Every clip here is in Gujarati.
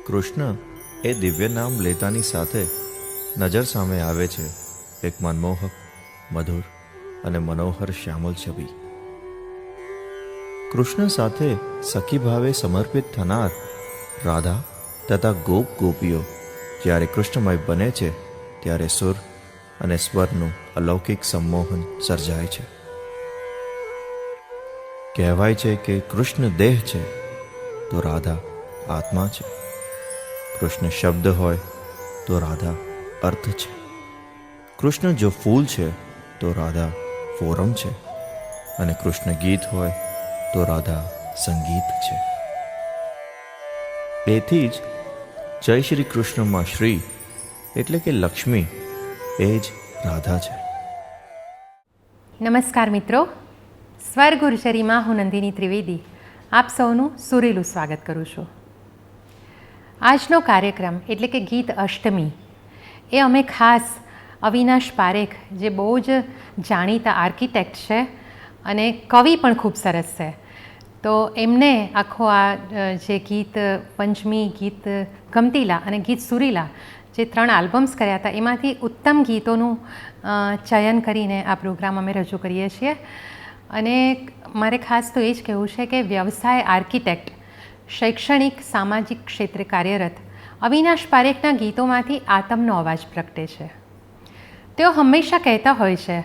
કૃષ્ણ એ દિવ્ય નામ લેતાની સાથે નજર સામે આવે છે એક મનમોહક, મધુર અને મનોહર શ્યામલ છબી. કૃષ્ણ સાથે સખી ભાવે સમર્પિત થનાર રાધા તથા ગોપીઓ જ્યારે કૃષ્ણમય બને છે ત્યારે સુર અને સ્વરનું અલૌકિક સંમોહન સર્જાય છે. કહેવાય છે કે કૃષ્ણ દેહ છે તો રાધા આત્મા છે. કૃષ્ણ શબ્દ હોય તો રાધા અર્થ છે. કૃષ્ણ જો ફૂલ છે તો રાધા ફોરમ છે, અને કૃષ્ણ ગીત હોય તો રાધા સંગીત છે. એથી જ જય શ્રી કૃષ્ણમાં શ્રી એટલે કે લક્ષ્મી એ જ રાધા છે. નમસ્કાર મિત્રો, સ્વર ગુર્જરીમાં હું નંદિની ત્રિવેદી આપ સૌનું સુરીલું સ્વાગત કરું છું. આજનો કાર્યક્રમ એટલે કે ગીત અષ્ટમી એ અમે ખાસ અવિનાશ પારેખ, જે બહુ જ જાણીતા આર્કિટેક્ટ છે અને કવિ પણ ખૂબ સરસ છે, તો એમને આખો આ જે ગીત પંચમી, ગીત ગમતીલા અને ગીત સુરીલા જે 3 આલ્બમ્સ કર્યા હતા, એમાંથી ઉત્તમ ગીતોનું ચયન કરીને આ પ્રોગ્રામ અમે રજૂ કરીએ છીએ. અને મારે ખાસ તો એ જ કહેવું છે કે વ્યવસાય આર્કિટેક્ટ, શૈક્ષણિક સામાજિક ક્ષેત્રે કાર્યરત અવિનાશ પારેખના ગીતોમાંથી આતમનો અવાજ પ્રગટે છે. તેઓ હંમેશા કહેતા હોય છે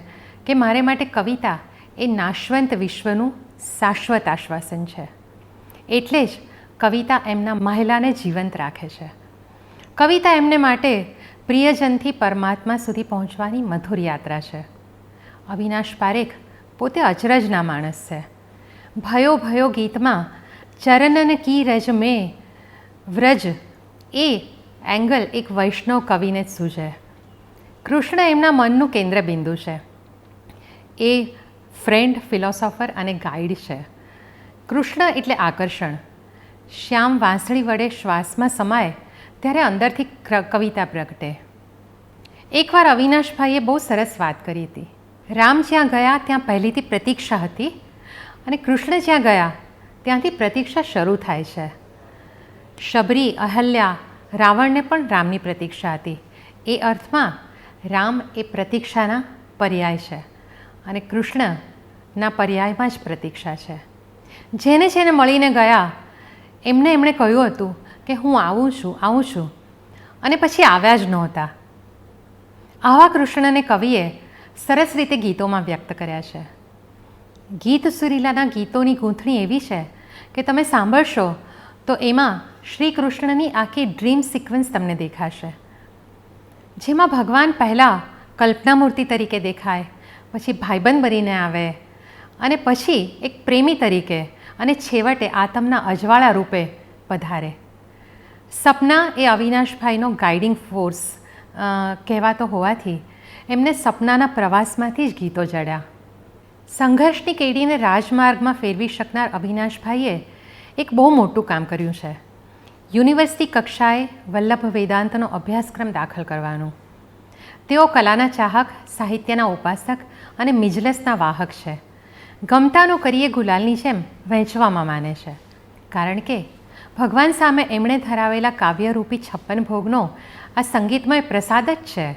કે મારે માટે કવિતા એ નાશવંત વિશ્વનું શાશ્વત આશ્વાસન છે. એટલે જ કવિતા એમના મહિલાને જીવંત રાખે છે. કવિતા એમને માટે પ્રિયજનથી પરમાત્મા સુધી પહોંચવાની મધુર યાત્રા છે. અવિનાશ પારેખ પોતે અચરજના માણસ છે. ભયો ભયો ગીતમાં ચરનન કી રજ મેં વ્રજ એ એંગલ એક વૈષ્ણવ કવિને જ સૂઝે. કૃષ્ણ એમના મનનું કેન્દ્રબિંદુ છે. એ ફ્રેન્ડ, ફિલોસોફર અને ગાઈડ છે. કૃષ્ણ એટલે આકર્ષણ. શ્યામ વાંસળી વડે શ્વાસમાં સમાય ત્યારે અંદરથી કવિતા પ્રગટે. એકવાર અવિનાશભાઈએ બહુ સરસ વાત કરી હતી. રામ જ્યાં ગયા ત્યાં પહેલીથી પ્રતીક્ષા હતી, અને કૃષ્ણ જ્યાં ગયા ત્યાંથી પ્રતીક્ષા શરૂ થાય છે. શબરી, અહલ્યા, રાવણને પણ રામની પ્રતીક્ષા હતી. એ અર્થમાં રામ એ પ્રતીક્ષાના પર્યાય છે, અને કૃષ્ણના પર્યાયમાં જ પ્રતીક્ષા છે. જેને જેને મળીને ગયા એમણે કહ્યું હતું કે હું આવું છું, અને પછી આવ્યા જ નહોતા. આવા કૃષ્ણને કવિએ સરસ રીતે ગીતોમાં વ્યક્ત કર્યા છે. ગીત સુરીલાના ગીતોની ગૂંથણી એવી છે કે તમે સાંભળશો તો એમાં શ્રી કૃષ્ણની આખી ડ્રીમ સિક્વન્સ તમને દેખાશે, જેમાં ભગવાન પહેલાં કલ્પના મૂર્તિ તરીકે દેખાય, પછી ભાઈબંધ બનીને આવે, અને પછી એક પ્રેમી તરીકે, અને છેવટે આતમના અજવાળા રૂપે પધારે. સપના એ અવિનાશભાઈનો ગાઈડિંગ ફોર્સ કહેવાતો હોવાથી એમને સપનાના પ્રવાસમાંથી જ ગીતો જડ્યા. સંઘર્ષની કેડીને રાજમાર્ગમાં ફેરવી શકનાર અવિનાશભાઈએ એક બહુ મોટું કામ કર્યું છે. યુનિવર્સિટી કક્ષાએ વલ્લભ વેદાંતનો અભ્યાસક્રમ દાખલ કરવાનો. તેઓ કલાના ચાહક, સાહિત્યના ઉપાસક અને મિજલસના વાહક છે. ગમતાનો કરીએ ગુલાલની જેમ વહેંચવામાં માને છે, કારણ કે ભગવાન સામે એમણે ધરાવેલા કાવ્યરૂપી 56 ભોગનો આ સંગીતમય પ્રસાદ જ છે.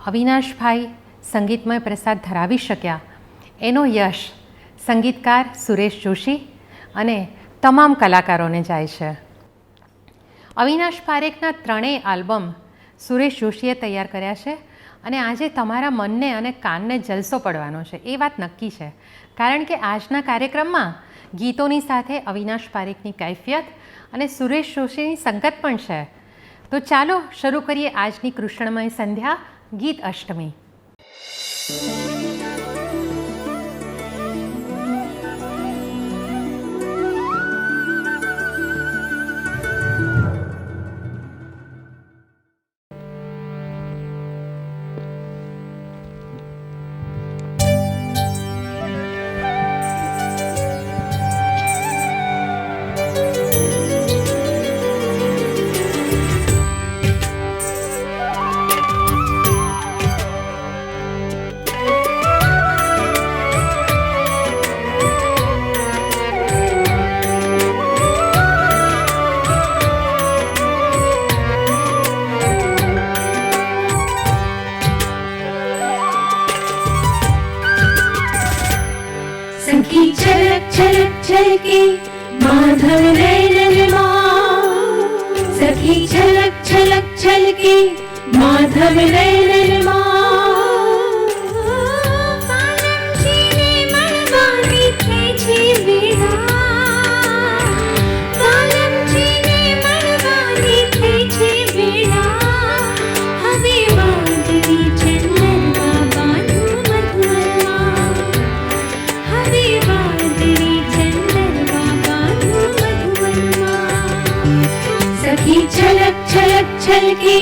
અવિનાશભાઈ સંગીતમય પ્રસાદ ધરાવી શક્યા એનો યશ સંગીતકાર સુરેશ જોશી અને તમામ કલાકારોને જાય છે. અવિનાશ પારેખના 3 આલ્બમ સુરેશ જોશીએ તૈયાર કર્યા છે, અને આજે તમારા મનને અને કાનને જલસો પડવાનો છે એ વાત નક્કી છે, કારણ કે આજના કાર્યક્રમમાં ગીતોની સાથે અવિનાશ પારેખની કૈફિયત અને સુરેશ જોશીની સંગત પણ છે. તો ચાલો શરૂ કરીએ આજની કૃષ્ણમય સંધ્યા, ગીત અષ્ટમી. छलक छलके माधव नैनन माँ, सखी छलक छलक छलके माधव नैनन माँ। बालम जीने मणवानी खेचे वीणा, बालम जीने मणवानी खेचे वीणा। हवे वादळी चंदनवा बांधू मधुरमा, हवे वादळी चंदनवा बांधू मधुरमा। सखी छलक छलक छलके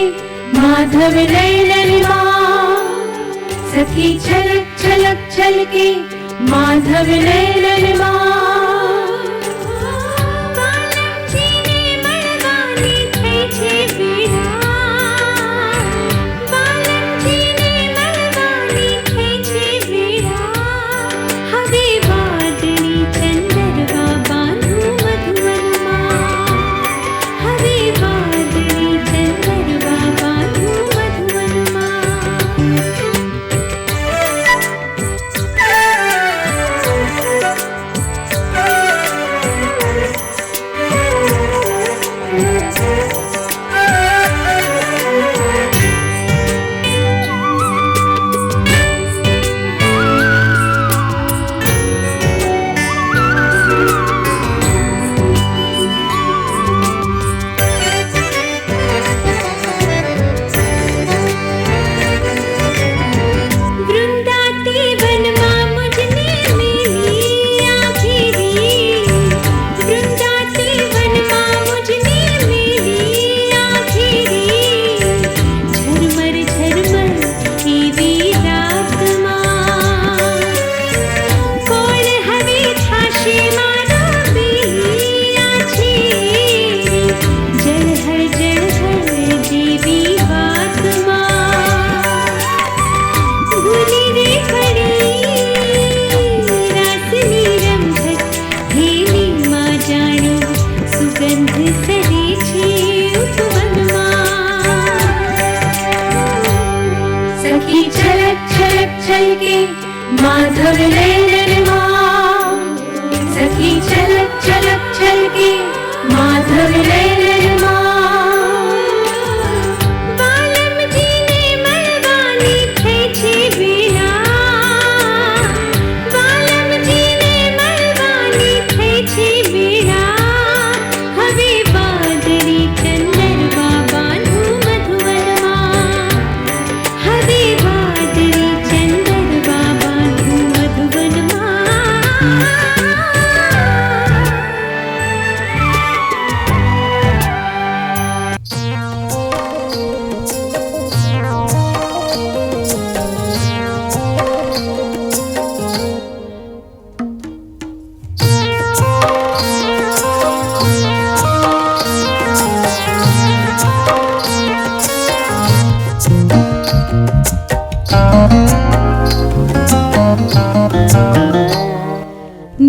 माधव नैनन माँ, सखी छलक छलक छलके माधव नैनन माँ। बालम जीने मणवानी खेचे वीणा, बालम जीने मणवानी खेचे वीणा। हवे वादळी चंदनवा बांधू मधुरमा, हवे वादळी चंदनवा बांधू मधुरमा। वृंदाती वनमा मुझने मिली आखिरी, वृंदाती वनमा मुझने मिली आखिरी। झरमर झरमर एवी रात माँ, कोण हवे थाशे मारा बेली आछी। जळहळ जळहळ जेवी वात माँ, भूली रे खड़ी रासनी रंभत। हेली माँ जाणो सुगंध सरे छे उपवनमा। सखी छलक छलक छलके माधव नैनन माँ, सखी छलक छलक छलके माधव नैनन माँ। बालम जीने मणवानी खेचे वीणा, बालम जीने मणवानी खेचे वीणा। हवे वादळी चंदनवा बांधू मधुरमा, हवे वादळी चंदनवा बांधू मधुरमा।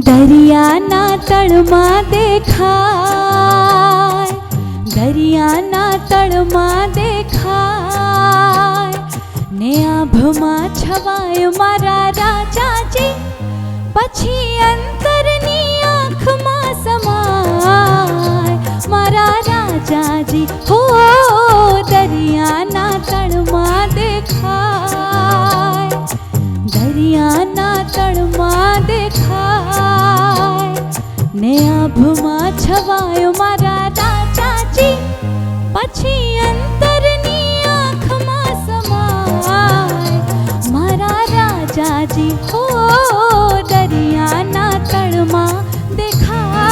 દરિયાના તળમાં દેખાય, દરિયાના તળમાં દેખાય ને આભમાં છવાય મારા રાજાજી, પછી અંતરની આંખમાં સમાય મારા રાજાજી। હો દરિયાના તળમાં દેખાય, દરિયાના તળમાં દેખાય ને આભમાં છવાયો મારા રાજાજી, પછી અંતરની આંખમાં સમાય મારા રાજાજી। હો દરિયાના તળમાં દેખાય।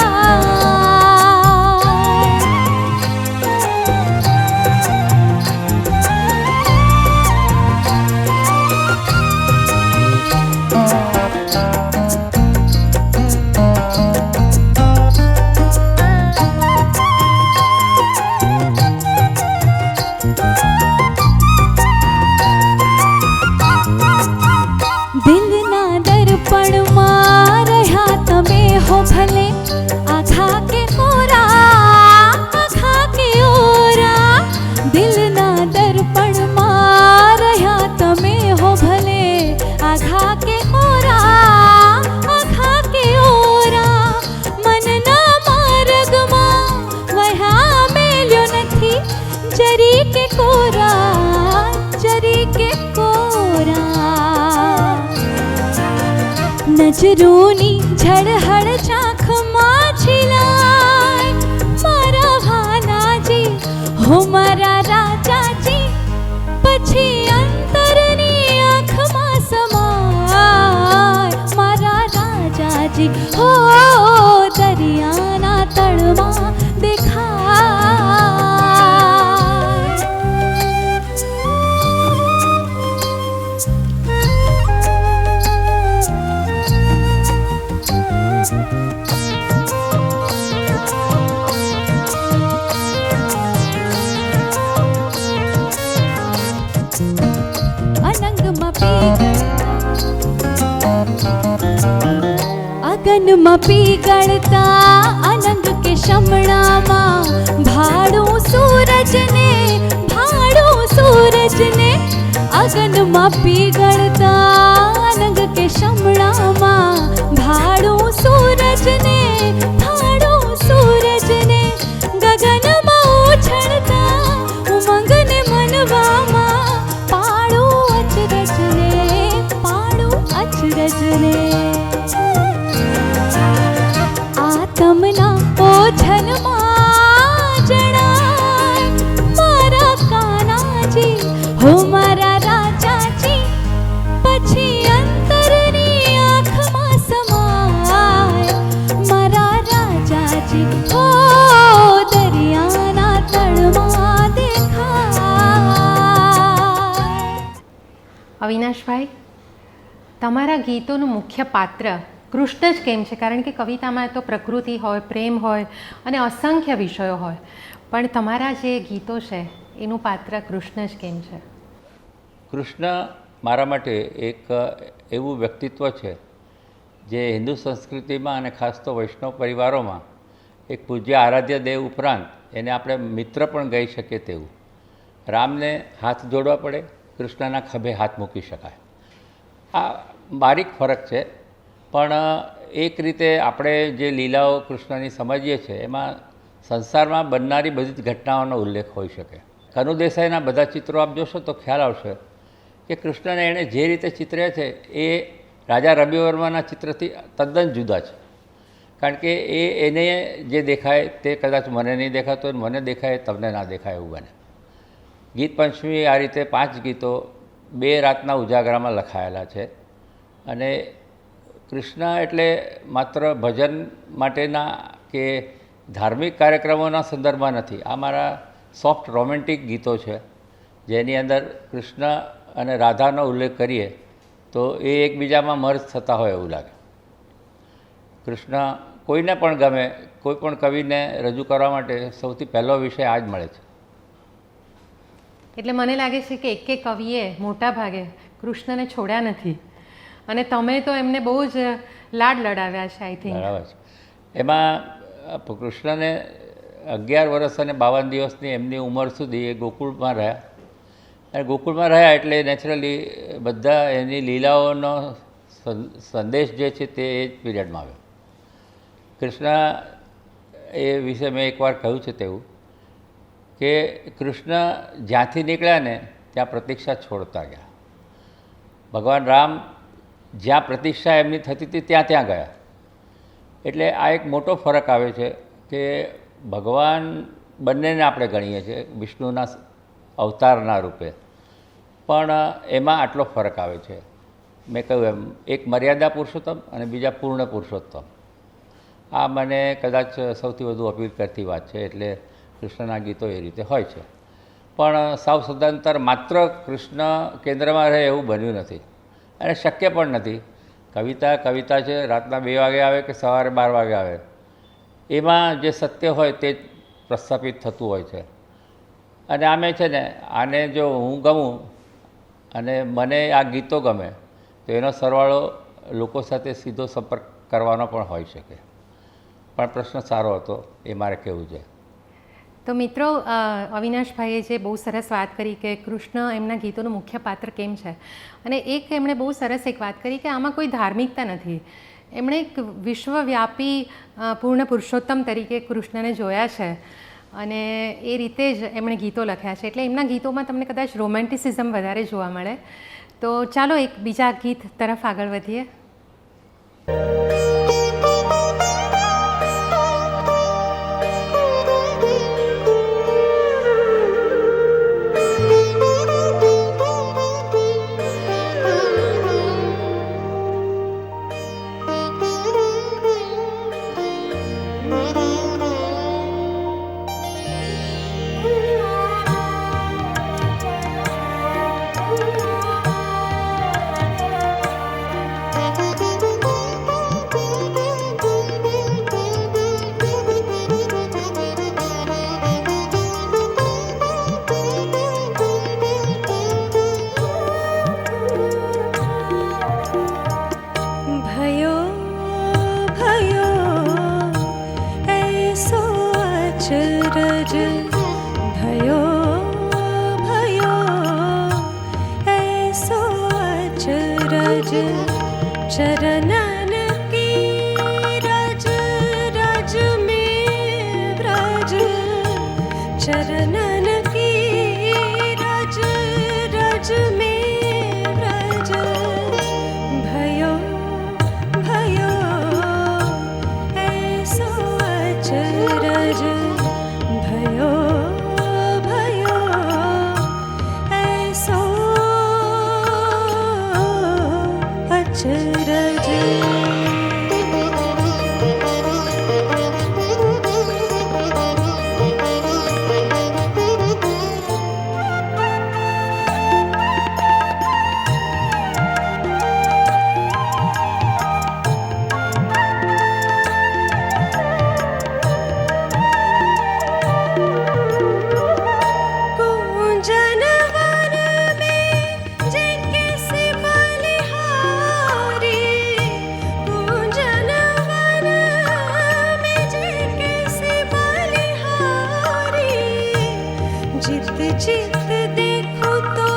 અજરૂની ઝળહળ ચાખમાં છીલાય મારા ભાનાજી હો મારા રાજાજી પછી અંતરની આંખમાં સમાય મારા રાજાજી હો દરિયાના તળમાં દેખાય અગનમાં પીગળતા અનંગ કે શમણામાં ભાડું સૂરજને અગનમાં પીગળતા અનંગ કે શમણામાં ભાડું સૂરજને ગગનમાં ઉછળતા ઉમંગને મનવામાં પાડું અચરજને આતમના ઓછલમાં જણાય મારા કાનાજી હો મારા રાજાજી પછી અંતરની આંખમાં સમાય મારા રાજાજી હો દરિયાના તળમાં દેખાય. અવિનાશભાઈ, તમારા ગીતોનું મુખ્ય પાત્ર કૃષ્ણ જ કેમ છે? કારણ કે કવિતામાં તો પ્રકૃતિ હોય, પ્રેમ હોય અને અસંખ્ય વિષયો હોય, પણ તમારા જે ગીતો છે એનું પાત્ર કૃષ્ણ જ કેમ છે? કૃષ્ણ મારા માટે એક એવું વ્યક્તિત્વ છે જે હિન્દુ સંસ્કૃતિમાં અને ખાસ તો વૈષ્ણવ પરિવારોમાં એક પૂજ્ય આરાધ્ય દેવ ઉપરાંત એને આપણે મિત્ર પણ કહી શકીએ તેવું. રામને હાથ જોડવા પડે, કૃષ્ણના ખભે હાથ મૂકી શકાય. આ બારીક ફરક છે, પણ એક રીતે આપણે જે લીલાઓ કૃષ્ણની સમજીએ છીએ એમાં સંસારમાં બનનારી બધી જ ઘટનાઓનો ઉલ્લેખ હોઈ શકે. કનુ દેસાઈના બધા ચિત્રો આપ જોશો તો ખ્યાલ આવશે કે કૃષ્ણને એણે જે રીતે ચિત્ર્યા છે એ રાજા રવિવર્માના ચિત્રથી તદ્દન જુદા છે. કારણ કે એને જે દેખાય તે કદાચ મને નહીં દેખાતો, મને દેખાય તમને ના દેખાય એવું બને. ગીત પંચમી આ રીતે 5 ગીતો 2 રાતના ઉજાગરામાં લખાયેલા છે. અને કૃષ્ણ એટલે માત્ર ભજન માટેના કે ધાર્મિક કાર્યક્રમોના સંદર્ભમાં નથી. આ મારા સોફ્ટ રોમેન્ટિક ગીતો છે જેની અંદર કૃષ્ણ અને રાધાનો ઉલ્લેખ કરીએ તો એ એકબીજામાં મર્જ થતા હોય એવું લાગે. કૃષ્ણ કોઈને પણ ગમે, કોઈ પણ કવિને રજૂ કરવા માટે સૌથી પહેલો વિષય આ જ મળે છે. એટલે મને લાગે છે કે એક કવિએ મોટા ભાગે કૃષ્ણને છોડ્યા નથી અને તમે તો એમને બહુ જ લાડ લડાવ્યા છે. આઈ થિંક બરાબર છે. એમાં કૃષ્ણને 11 વર્ષ અને 52 દિવસની એમની ઉંમર સુધી એ ગોકુળમાં રહ્યા. અને ગોકુળમાં રહ્યા એટલે નેચરલી બધા એની લીલાઓનો સંદેશ જે છે તે એ જ પીરિયડમાં આવ્યો. કૃષ્ણ એ વિશે મેં એકવાર કહ્યું છે તેવું કે કૃષ્ણ જ્યાંથી નીકળ્યા ને ત્યાં પ્રતીક્ષા છોડતા ગયા. ભગવાન રામ જ્યાં પ્રતીક્ષા એમની થતી હતી ત્યાં ગયા. એટલે આ એક મોટો ફરક આવે છે કે ભગવાન બંનેને આપણે ગણીએ છીએ વિષ્ણુના અવતારના રૂપે, પણ એમાં આટલો ફરક આવે છે. મેં કહ્યું એમ, એક મર્યાદા પુરુષોત્તમ અને બીજા પૂર્ણ પુરુષોત્તમ. આ મને કદાચ સૌથી વધુ અપીલ કરતી વાત છે. એટલે કૃષ્ણના ગીતો એ રીતે હોય છે. પણ સાવ સદંતર માત્ર કૃષ્ણ કેન્દ્રમાં રહે એવું બન્યું નથી અને શક્ય પણ નથી. કવિતા છે, રાતના 2 વાગે આવે કે સવારે 12 વાગે આવે, એમાં જે સત્ય હોય તે જ પ્રસ્થાપિત થતું હોય છે. અને આમે છે ને, આને જો હું ગમું અને મને આ ગીતો ગમે તો એનો સરવાળો લોકો સાથે સીધો સંપર્ક કરવાનો પણ હોઈ શકે. પણ પ્રશ્ન સારો હતો એ મારે કહેવું છે. તો મિત્રો, અવિનાશભાઈએ જે બહુ સરસ વાત કરી કે કૃષ્ણ એમના ગીતોનું મુખ્ય પાત્ર કેમ છે, અને એક એમણે બહુ સરસ એક વાત કરી કે આમાં કોઈ ધાર્મિકતા નથી. એમણે એક વિશ્વવ્યાપી પૂર્ણ પુરુષોત્તમ તરીકે કૃષ્ણને જોયા છે અને એ રીતે જ એમણે ગીતો લખ્યા છે. એટલે એમના ગીતોમાં તમને કદાચ રોમેન્ટિસિઝમ વધારે જોવા મળે. તો ચાલો એક બીજા ગીત તરફ આગળ વધીએ. रज चरणन की रज रज में व्रज चरणन की रज रज में व्रज भयो भयो ऐसो अचरज भयो भयो ऐसो अचरज कूंजन वन में जिनके से बलिहारी कूंजन वन में जिनके से बलिहारी जित जित देखो तो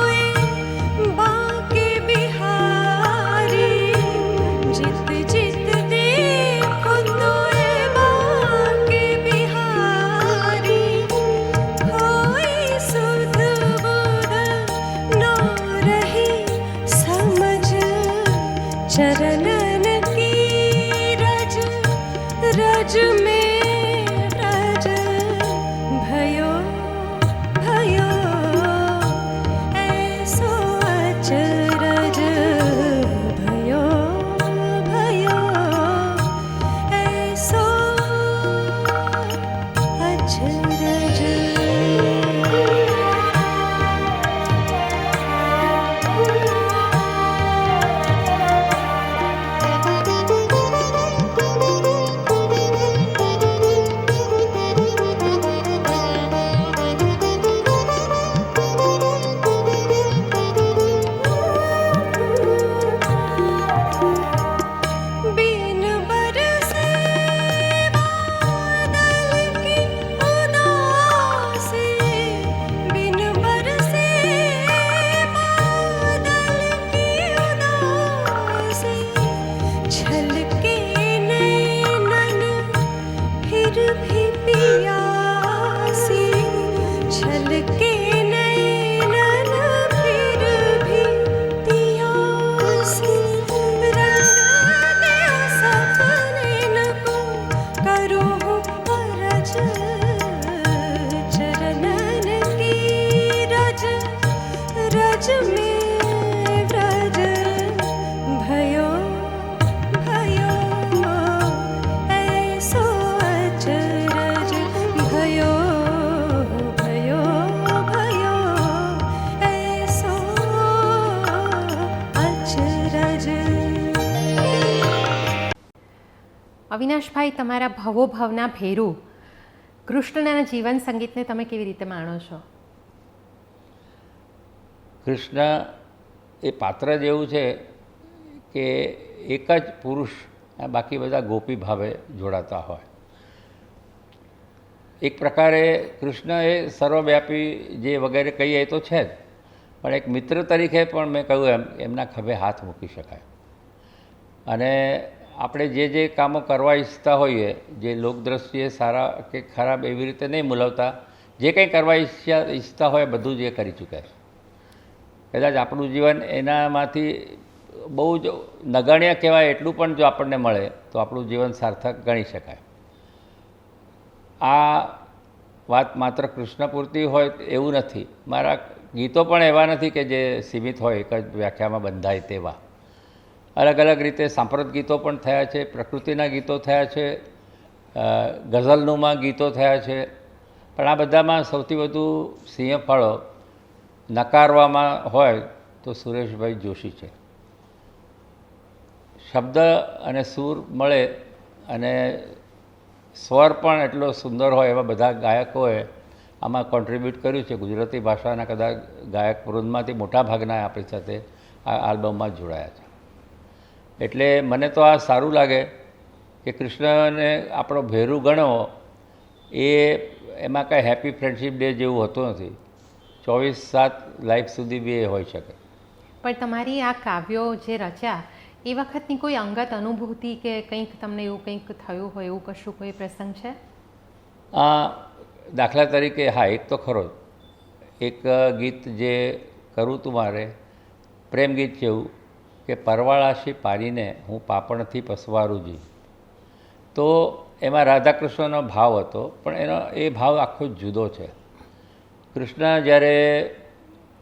बाके बिहारी जित जित देखो तो बाके बिहारी कोई सुध बुध न रही समझ चरणन की रज रज में रज भयो भयो ऐसो अचरज भयो भयो ऐसो अचरज बिन बरसे बादल की उदासी बिन बरसे बादल की उदासी छलके नैनन फिर भी पियासी छलके नैनन फिर भी पियासी रंग दे सपने न को करो परज चरणन की रज रज में व्रज भयो भयो ऐसो अचरज भयो भयो भयो ऐसो अचरज અવિનાશભાઈ, તમારા ભવો ભવના ભેરુ કૃષ્ણના જીવન સંગીતને તમે કેવી રીતે માણો છો? કૃષ્ણ એ પાત્ર જ એવું છે કે એક જ પુરુષ બાકી બધા ગોપી ભાવે જોડાતા હોય. એક પ્રકારે કૃષ્ણ એ સર્વવ્યાપી જે વગેરે કહીએ એ તો છે જ, પણ એક મિત્ર તરીકે પણ મેં કહ્યું એમ એમના ખભે હાથ મૂકી શકાય. અને આપણે જે કામો કરવા ઈચ્છતા હોઈએ, જે લોકદ્રષ્ટિએ સારા કે ખરાબ એવી રીતે નહીં મૂલવતા, જે કંઈ કરવા ઈચ્છતા હોય બધું જ એ કરી ચૂક્યા છે. કદાચ આપણું જીવન એનામાંથી બહુ જ નગણ્ય કહેવાય એટલું પણ જો આપણને મળે તો આપણું જીવન સાર્થક ગણી શકાય. આ વાત માત્ર કૃષ્ણ પૂરતી હોય એવું નથી. મારા ગીતો પણ એવા નથી કે જે સીમિત હોય એક જ વ્યાખ્યામાં બંધાય તેવા. અલગ અલગ રીતે સાંપ્રત ગીતો પણ થયા છે, પ્રકૃતિના ગીતો થયા છે, ગઝલનુમાં ગીતો થયા છે. પણ આ બધામાં સૌથી વધુ સિંહફળો નકારવામાં હોય તો સુરેશભાઈ જોશી છે. શબ્દ અને સૂર મળે અને સ્વર પણ એટલો સુંદર હોય એવા બધા ગાયકોએ આમાં કોન્ટ્રીબ્યુટ કર્યું છે. ગુજરાતી ભાષાના કદાચ ગાયક વૃંદમાંથી મોટા ભાગના આપણી સાથે આ આલ્બમમાં જોડાયા છે. એટલે મને તો આ સારું લાગે કે કૃષ્ણને આપણો ભેરુ ગણો એ એમાં કાંઈ હેપી ફ્રેન્ડશિપ ડે જેવું હોતું નથી. 24/7 લાઈફ સુધી બી એ હોઈ શકે. પણ તમારી આ કાવ્યો જે રચ્યા એ વખતની કોઈ અંગત અનુભૂતિ કે કંઈક તમને એવું કંઈક થયું હોય એવું કશું કોઈ પ્રસંગ છે? દાખલા તરીકે હા, એક તો ખરો જ. એક ગીત જે કરું તું મારે પ્રેમ ગીત છે એવું કે પરવાળાશી પાડીને હું પાપણથી પસવારુંજી. તો એમાં રાધાકૃષ્ણનો ભાવ હતો, પણ એનો એ ભાવ આખો જ જુદો છે. કૃષ્ણ જ્યારે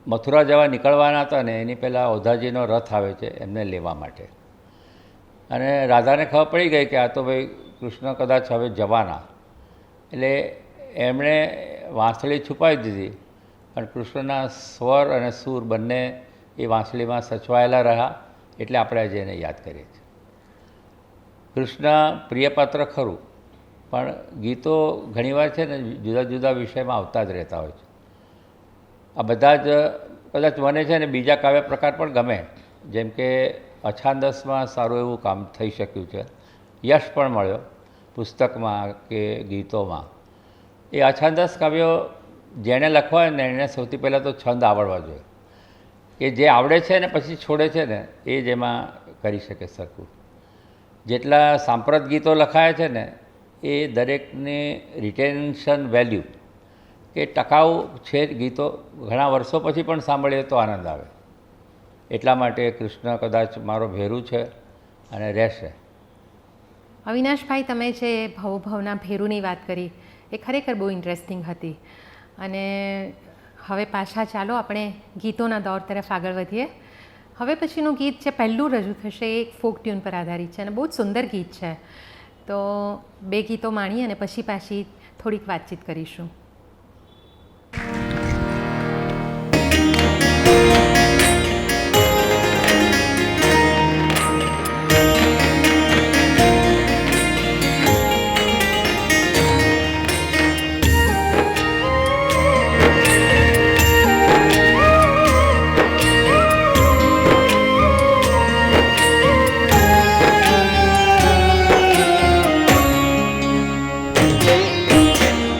મથુરા જવા નીકળવાના હતા ને એની પહેલાં ઓધાજીનો રથ આવે છે એમને લેવા માટે, અને રાધાને ખબર પડી ગઈ કે આ તો ભાઈ કૃષ્ણ કદાચ હવે જવાના, એટલે એમણે વાંસળી છુપાવી દીધી અને કૃષ્ણના સ્વર અને સૂર બંને એ વાંસળીમાં સચવાયેલા રહ્યા, એટલે આપણે આજે એને યાદ કરીએ છીએ. કૃષ્ણ પ્રિયપાત્ર ખરું, પણ ગીતો ઘણીવાર છે ને જુદા જુદા વિષયમાં આવતા જ રહેતા હોય છે. આ બધા જ કદાચ મને છે ને બીજા કાવ્ય પ્રકાર પણ ગમે, જેમ કે અછાંદસમાં સારું એવું કામ થઈ શક્યું છે, યશ પણ મળ્યો પુસ્તકમાં કે ગીતોમાં. એ અછાંદસ કાવ્યો જેણે લખવા હોય ને એને સૌથી પહેલાં તો છંદ આવડવા જોઈએ, કે જે આવડે છે ને પછી છોડે છે ને એ જ એમાં કરી શકે સરખું. જેટલા સાંપ્રત ગીતો લખાયા છે ને એ દરેકની રિટેન્શન વેલ્યુ કે ટકાઉ છે ગીતો, ઘણા વર્ષો પછી પણ સાંભળીએ તો આનંદ આવે. એટલા માટે કૃષ્ણ કદાચ મારો ભેરું છે અને રહેશે. અવિનાશભાઈ, તમે જે ભવભવના ભેરુની વાત કરી એ ખરેખર બહુ ઇન્ટરેસ્ટિંગ હતી. અને હવે પાછા ચાલો આપણે ગીતોના દોર તરફ આગળ વધીએ. હવે પછીનું ગીત જે પહેલું રજૂ થશે એ એક ફોક ટ્યુન પર આધારિત છે અને બહુ જ સુંદર ગીત છે. તો બે ગીતો માણી અને પછી પાછી થોડીક વાતચીત કરીશું.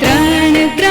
प्राण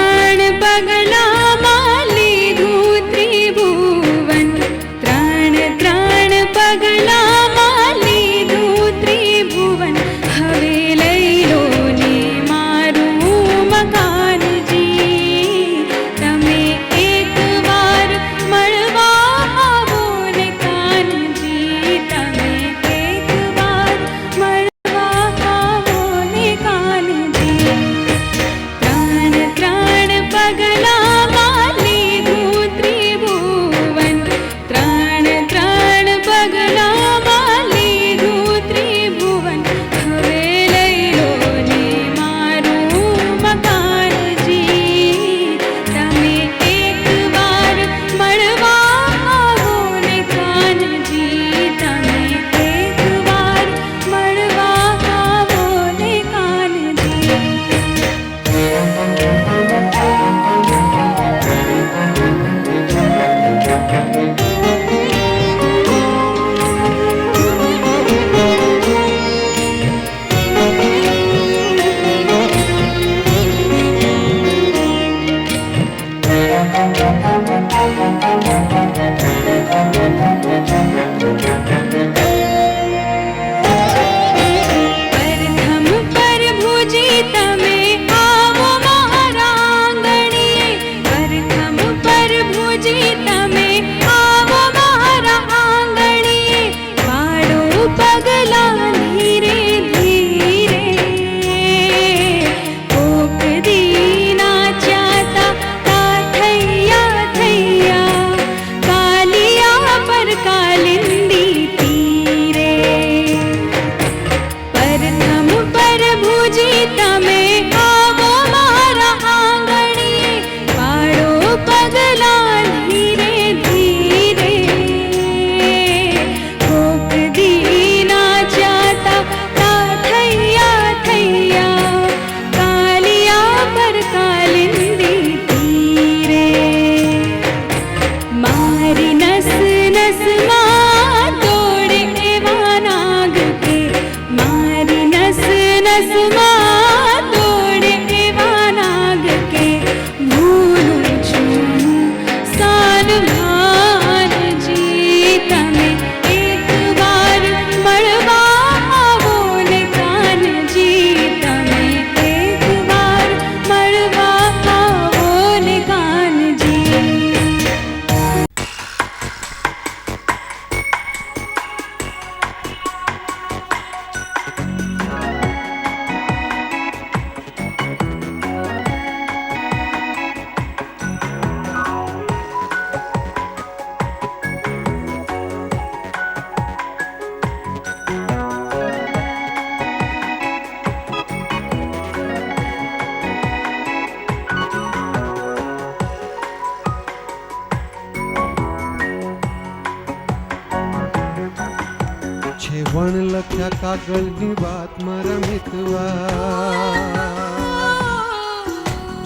છે વણ લખ્યા કાગળની વાત મારા મિતવા,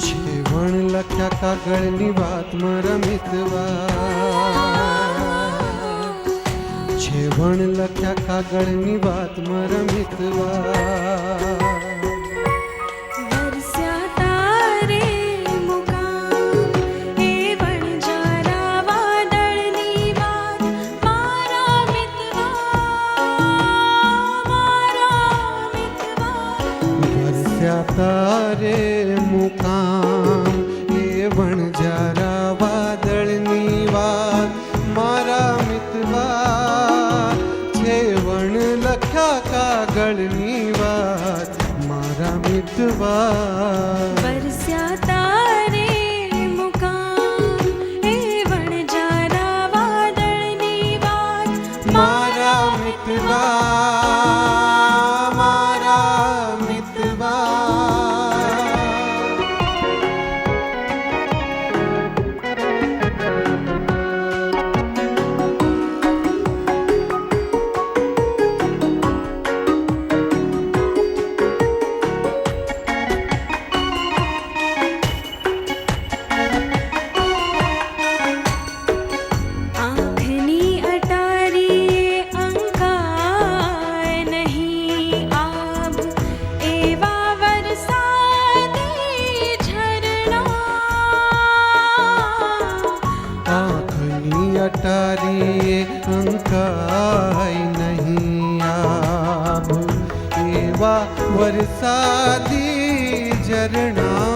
છે વણ લખ્યા કાગળની વાત મારા મિતવા, છે વણ લખ્યા કાગળની વાત મારા મિતવા. વરસ્યા તારે મુકામ એ વણજારા વાદળની વાત મારા મિતવા. વરસ્યા તારે મુકામ એ વણજારા વાદળની વાત મારા મિતવા, છે વણ લખ્યા કાગળની વાત મારા મિતવા. વરસ્યા તારે મુકામ એ વણજારા વાદળની વાત મારા મિતવા, મારા મિતવા. આંખની અટારીએ અંકાય નહીં આબ એવા વરસાદી ઝરણા. આંખની અટારીએ અંકાય નહીં આબ એવા વરસાદી ઝરણા.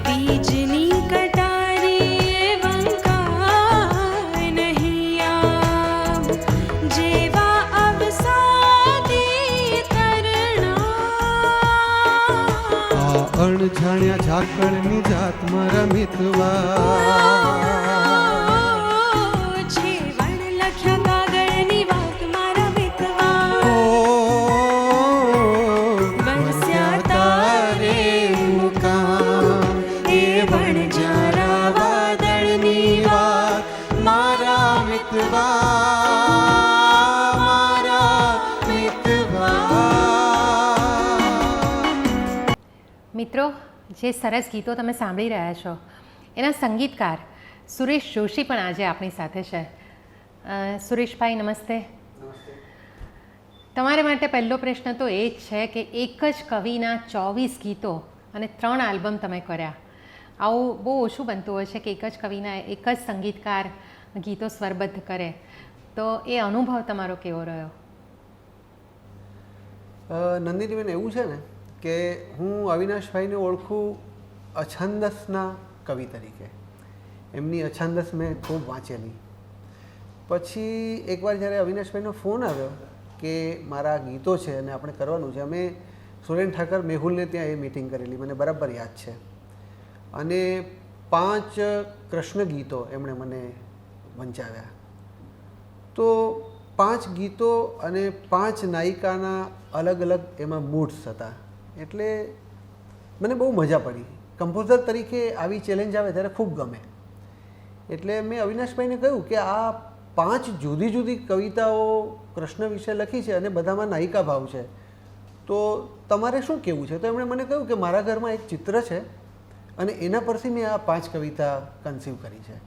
બીજની કટારીએ વંકાય નહીં આબ જેવા અવસાદી તરણા. આ અણજાણ્યા ઝાકળની જાત મારા મિતવા, છે વણ લખ્યા કાગળની વાત મારા મિતવા. વરસ્યા તારે મુકામ એ વણજારા વાદળની વાત મારા મિતવા, મારા મિતવા. મિત્રો, જે સરસ ગીતો તમે સાંભળી રહ્યા છો એના સંગીતકાર સુરેશ જોશી પણ આજે આપણી સાથે છે. સુરેશભાઈ નમસ્તે. તમારા માટે પહેલો પ્રશ્ન તો એ જ છે કે એક જ કવિના 24 ગીતો અને 3 આલ્બમ તમે કર્યા. આવું બહુ ઓછું બનતું હોય છે કે એક જ કવિના એક જ સંગીતકાર ગીતો સ્વરબદ્ધ કરે, તો એ અનુભવ તમારો કેવો રહ્યો? નંદિનીબેન, એવું છે ને કે હું અવિનાશભાઈને ઓળખું અછંદસના કવિ તરીકે. એમની અછંદસ મેં ખૂબ વાંચેલી. પછી એકવાર જ્યારે અવિનાશભાઈનો ફોન આવ્યો કે મારા ગીતો છે અને આપણે કરવાનું છે, અમે સુરેન ઠાકર મેહુલને ત્યાં એ મિટિંગ કરેલી, મને બરાબર યાદ છે. અને 5 કૃષ્ણ ગીતો એમણે મને વંચાવ્યા. તો 5 ગીતો અને 5 નાયિકાના અલગ અલગ એમાં મૂડ્સ હતા. એટલે મને બહુ મજા પડી. કમ્પોઝર તરીકે આવી ચેલેન્જ આવે ત્યારે ખૂબ ગમે. એટલે મેં અવિનાશભાઈને કહ્યું કે આ 5 જુદી જુદી કવિતાઓ કૃષ્ણ વિશે લખી છે અને બધામાં નાયિકા ભાવ છે, તો તમારે શું કહેવું છે? તો એમણે મને કહ્યું કે મારા ઘરમાં એક ચિત્ર છે અને એના પરથી મેં આ 5 કવિતા કન્સીવ કરી છે.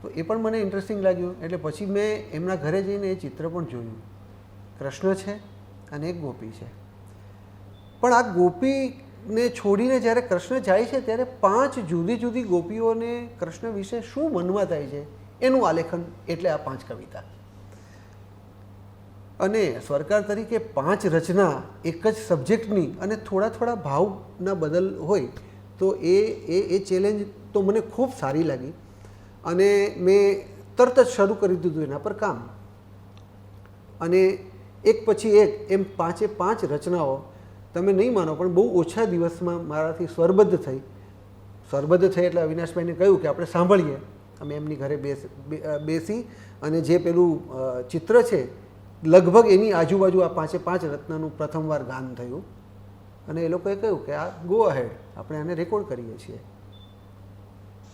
તો એ પણ મને ઇન્ટરેસ્ટિંગ લાગ્યું. એટલે પછી મેં એમના ઘરે જઈને એ ચિત્ર પણ જોયું. કૃષ્ણ છે અને એક ગોપી છે. પણ આ ગોપીને છોડીને જ્યારે કૃષ્ણ જાય છે ત્યારે 5 જુદી જુદી ગોપીઓને કૃષ્ણ વિશે શું મનમાં થાય છે એનું આલેખન, એટલે આ 5 કવિતા. અને સ્વરકાર તરીકે 5 રચના એક જ સબ્જેક્ટની અને થોડા થોડા ભાવના બદલ હોય તો એ ચેલેન્જ તો મને ખૂબ સારી લાગી. અને મેં તરત જ શરૂ કરી દીધું એના પર કામ. અને એક પછી એક એમ 5 રચનાઓ તમે નહીં માનો પણ બહુ ઓછા દિવસમાં મારાથી સ્વરબદ્ધ થઈ. સ્વરબદ્ધ થઈ એટલે અવિનાશભાઈને કહ્યું કે આપણે સાંભળીએ. અમે એમની ઘરે બેસી અને જે પેલું ચિત્ર છે લગભગ એની આજુબાજુ આ 5 રત્નનું પ્રથમવાર ગાન થયું. અને એ લોકોએ કહ્યું કે આ ગો અહેડ, આપણે આને રેકોર્ડ કરીએ છીએ.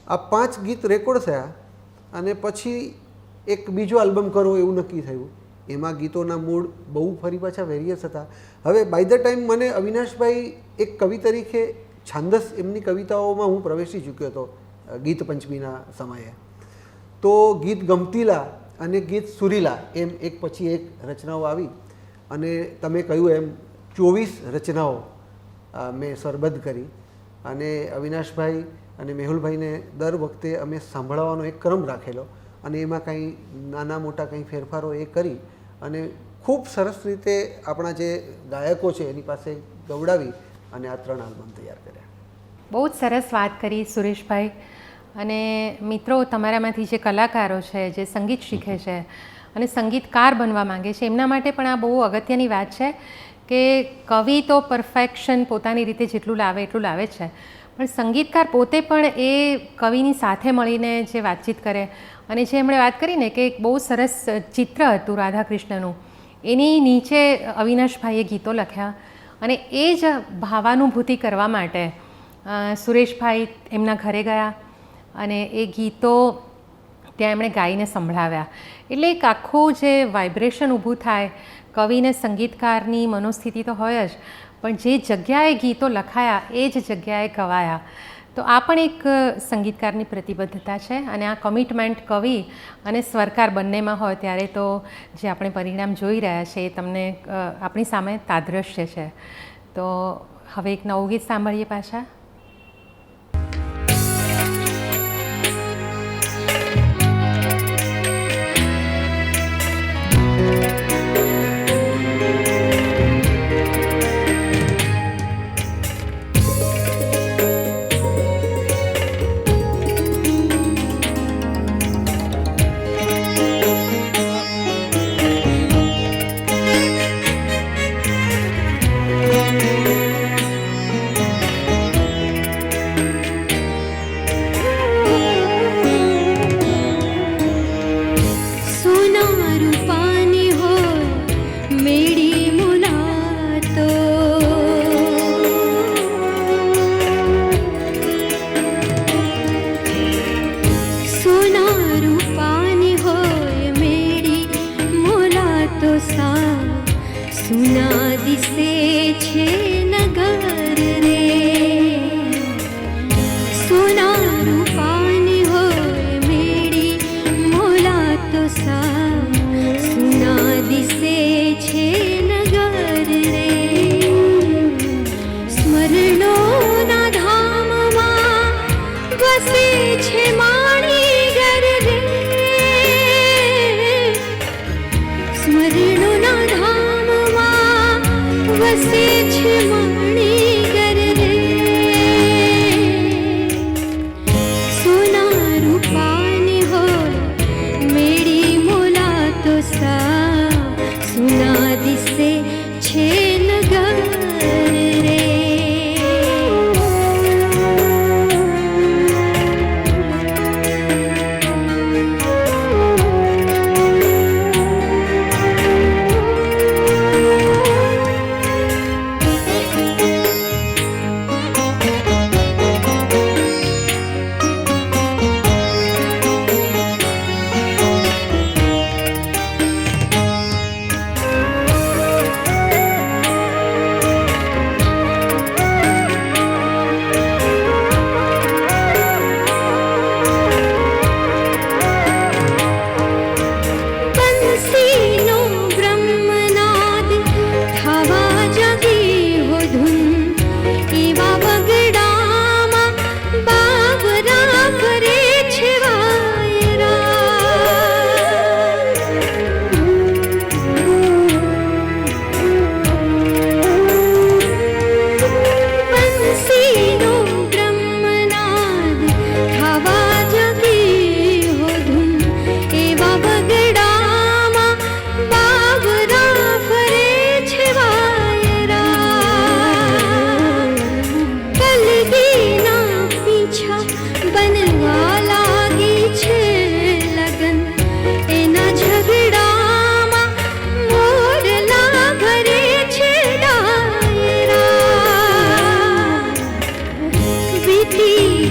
આ 5 ગીત રેકોર્ડ થયા અને પછી એક બીજો આલ્બમ કરો એવું નક્કી થયું. એમાં ગીતોના મૂળ બહુ ફરી પાછા વેરિયસ હતા. હવે બાય ધ ટાઈમ મને અવિનાશભાઈ એક કવિ તરીકે છાંદસ એમની કવિતાઓમાં હું પ્રવેશી ચૂક્યો હતો ગીત પંચમીના સમયે. તો ગીત ગમતીલા અને ગીત સુરીલા એમ એક પછી એક રચનાઓ આવી અને તમે કહ્યું એમ 24 રચનાઓ મેં સરબદ્ધ કરી અને અવિનાશભાઈ અને મેહુલભાઈને દર વખતે અમે સાંભળવાનો એક ક્રમ રાખેલો અને એમાં કંઈ નાના મોટા કંઈ ફેરફારો એ કરી અને ખૂબ સરસ રીતે આપણા જે ગાયકો છે એની પાસે ગવડાવી અને આ 3 આલ્બમ તૈયાર કર્યા. બહુ જ સરસ વાત કરી સુરેશભાઈ. અને મિત્રો, તમારામાંથી જે કલાકારો છે, જે સંગીત શીખે છે અને સંગીતકાર બનવા માંગે છે, એમના માટે પણ આ બહુ અગત્યની વાત છે કે કવિ તો પરફેક્શન પોતાની રીતે જેટલું લાવે એટલું લાવે છે, પણ સંગીતકાર પોતે પણ એ કવિની સાથે મળીને જે વાતચીત કરે અને જે એમણે વાત કરી ને કે એક બહુ સરસ ચિત્ર હતું રાધાકૃષ્ણનું, એની નીચે અવિનાશભાઈએ ગીતો લખ્યા અને એ જ ભાવાનુભૂતિ કરવા માટે સુરેશભાઈ એમના ઘરે ગયા અને એ ગીતો ત્યાં એમણે ગાઈને સંભળાવ્યા. એટલે એક આખું જે વાઇબ્રેશન ઊભું થાય, કવિને સંગીતકારની મનોસ્થિતિ તો હોય જ, પણ જે જગ્યાએ ગીતો લખાયા એ જ જગ્યાએ ગવાયા. તો આ પણ એક સંગીતકારની પ્રતિબદ્ધતા છે અને આ કમિટમેન્ટ કવિ અને સ્વરકાર બંનેમાં હોય ત્યારે તો જે આપણે પરિણામ જોઈ રહ્યા છે એ તમને આપણી સામે તાદ્રશ્ય છે. તો હવે એક નવું ગીત સાંભળીએ પાછા.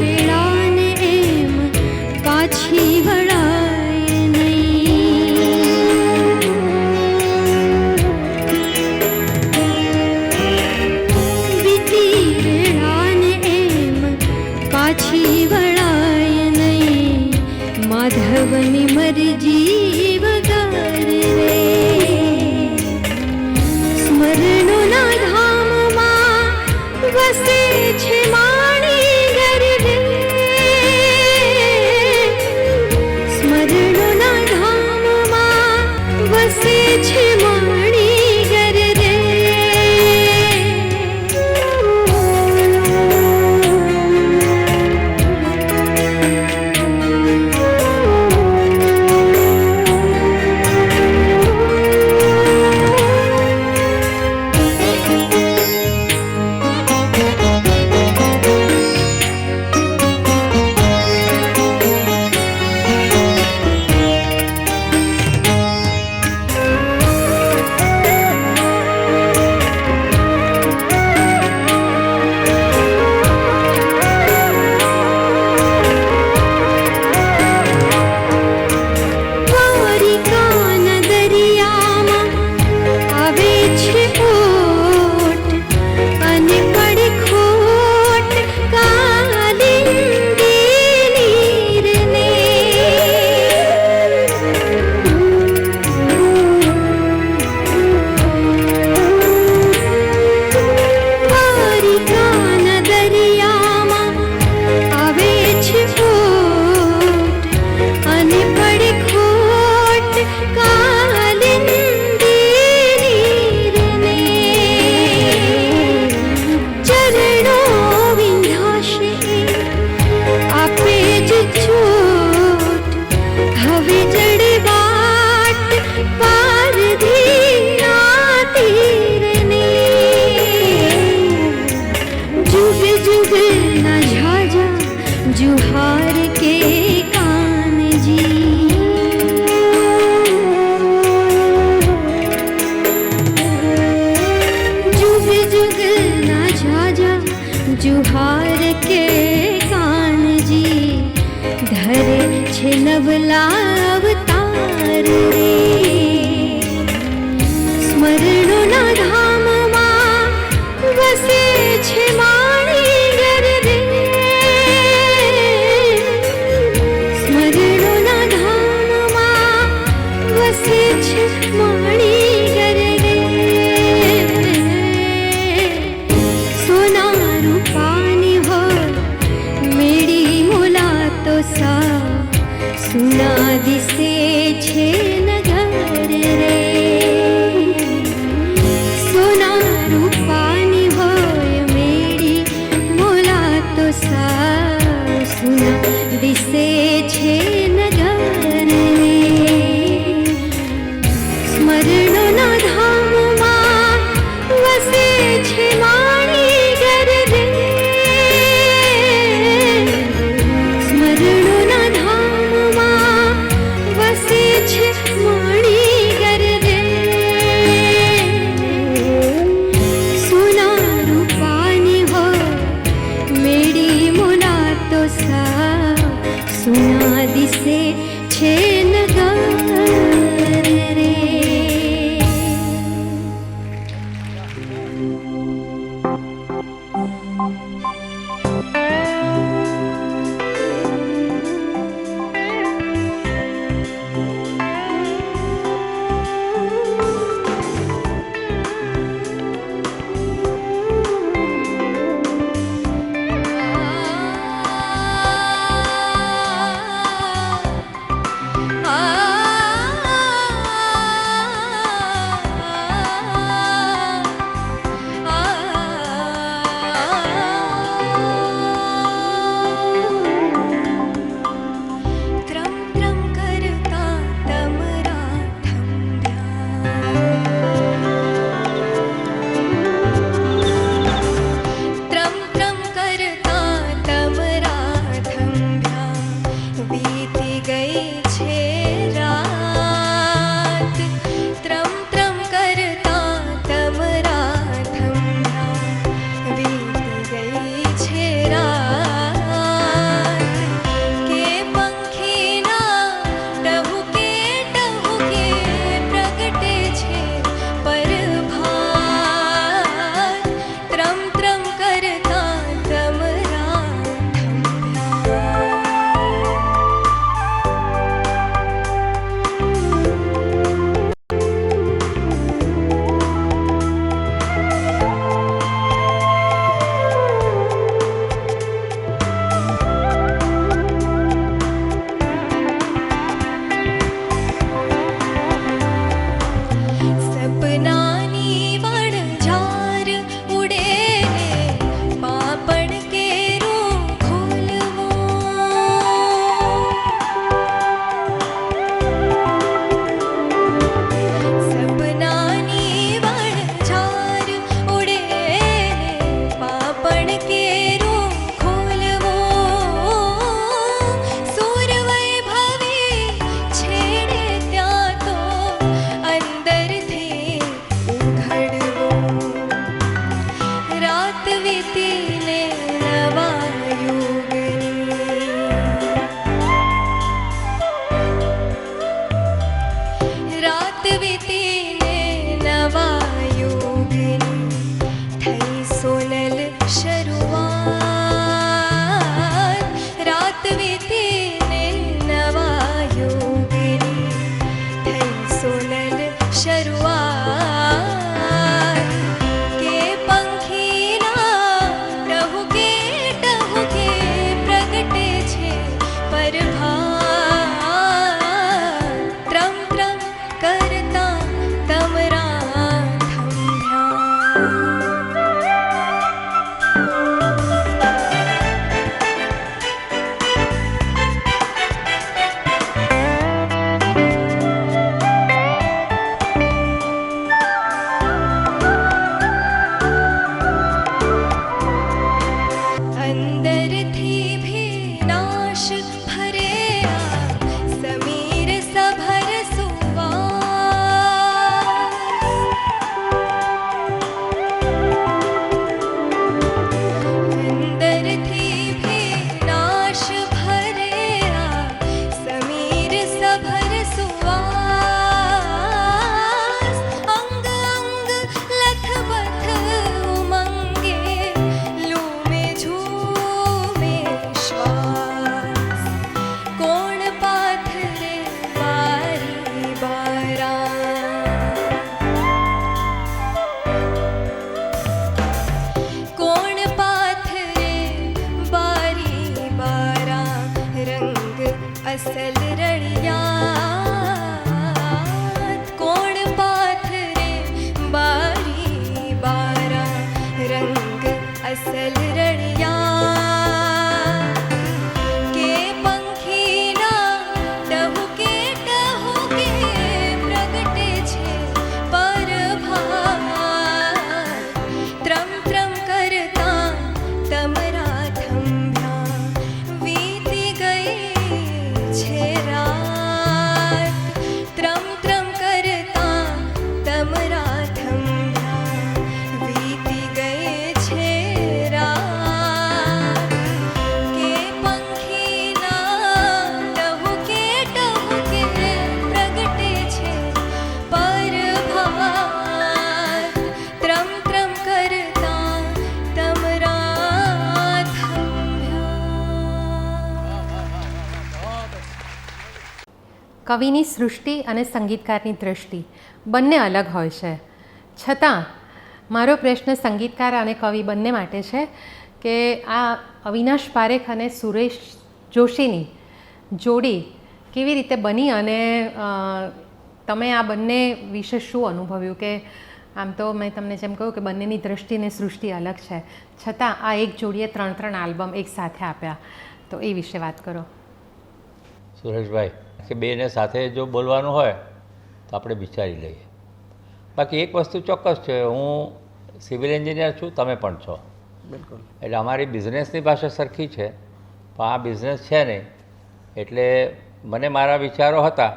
વેળાને એમ પાછી વળાય નહીં. માધવની મરજી વગર રે સ્મરણોના ધામમાં વસે છે માણી ઘર રે સ્મરણોના ધામમાં વસે છે માણી ઘર રે जुहार के कान जी जुग जुग ना झाजा जुहार के कान जी धरे छे नवला अवतार रे स्मरणोना धामમાં વસે છે માણી ઘર રે સ્મરણોના ધામમાં વસે છે માણી ઘર રે સોના રૂપાની હોય મેળી મોલા તો સા સુના દિસે છે નગર રે સોના રૂપાની હોય મેળી મોલા તો સા સુના દિસે છે નગર રે સ્મરણોના ધામમાં વસે છે માણી ઘર રે સ્મરણોના ધામમાં વસે છે માણી ઘર રે સોના રૂપાની હોય મેળી મોલા તો સા અસલ રળિયાત કોણ પાથરે બારી બારા રંગ અસલ રળિયાત કે પંખીના ટહુકે ટહુકે પ્રગટે છે પરભાત ત્રમ ત્રમ કરતા તમરા થંભ્યા વીતી ગઈ છે રાત ત્રમ ત્રમ કરતા તમરા થંભ્યા વીતી ગઈ છે રાત કે પંખીના ટહુકે ટહુકે પ્રગટે છે પરભાત ત્રમ ત્રમ કરતા તમરા થંભ્યા. કવિની સૃષ્ટિ અને સંગીતકારની દૃષ્ટિ બંને અલગ હોય છે. છતાં મારો પ્રશ્ન સંગીતકાર અને કવિ બંને માટે છે કે આ અવિનાશ પારેખ અને સુરેશ જોશીની જોડી કેવી રીતે બની અને તમે આ બંને વિશે શું અનુભવ્યું? કે આમ તો મેં તમને જેમ કહ્યું કે બંનેની દૃષ્ટિ અને સૃષ્ટિ અલગ છે, છતાં આ એક જોડીએ 3 આલ્બમ એક સાથે આપ્યા, તો એ વિશે વાત કરો. સુરેશભાઈ કે બેને સાથે જો બોલવાનું હોય તો આપણે વિચારી લઈએ. બાકી એક વસ્તુ ચોક્કસ છે, હું સિવિલ એન્જિનિયર છું, તમે પણ છો, બિલકુલ. એટલે અમારી બિઝનેસની ભાષા સરખી છે, પણ આ બિઝનેસ છે નહીં, એટલે મને મારા વિચારો હતા,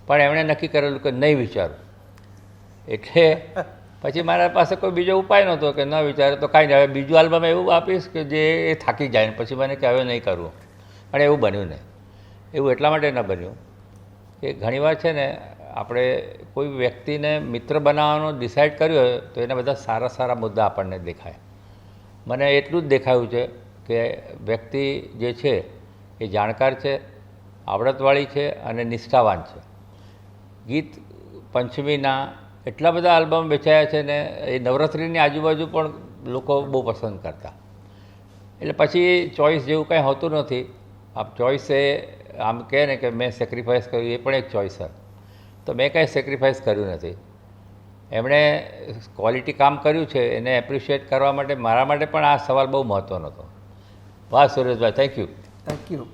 પણ એમણે નક્કી કરેલું કે નહીં વિચારું, એટલે પછી મારા પાસે કોઈ બીજો ઉપાય નહોતો કે ન વિચારે તો કાંઈ નહીં, હવે બીજું આલ્બમ એવું આપીશ કે જે એ થાકી જાય ને પછી મને કે હવે નહીં કરવું, પણ એવું બન્યું નહીં. એવું એટલા માટે ન બન્યું કે ઘણીવાર છે ને આપણે કોઈ વ્યક્તિને મિત્ર બનાવવાનો ડિસાઇડ કર્યો હોય તો એના બધા સારા સારા મુદ્દા આપણને દેખાય. મને એટલું જ દેખાયું છે કે વ્યક્તિ જે છે એ જાણકાર છે, આવડતવાળી છે અને નિષ્ઠાવાન છે. ગીત પંચમીના એટલા બધા આલ્બમ વેચાયા છે ને એ નવરાત્રિની આજુબાજુ પણ લોકો બહુ પસંદ કરતા. એટલે પછી ચોઈસ જેવું કાંઈ હોતું નથી. આપ ચોઈસ એ આમ કહે ને કે મેં સેક્રિફાઈસ કર્યું, એ પણ એક ચોઈસ છે. તો મેં કાંઈ સેક્રિફાઈસ કર્યું નથી. એમણે ક્વોલિટી કામ કર્યું છે, એને એપ્રિશિએટ કરવા માટે મારા માટે પણ આ સવાલ બહુ મહત્ત્વનો હતો. વાહ Sureshbhai, thank you. Thank you.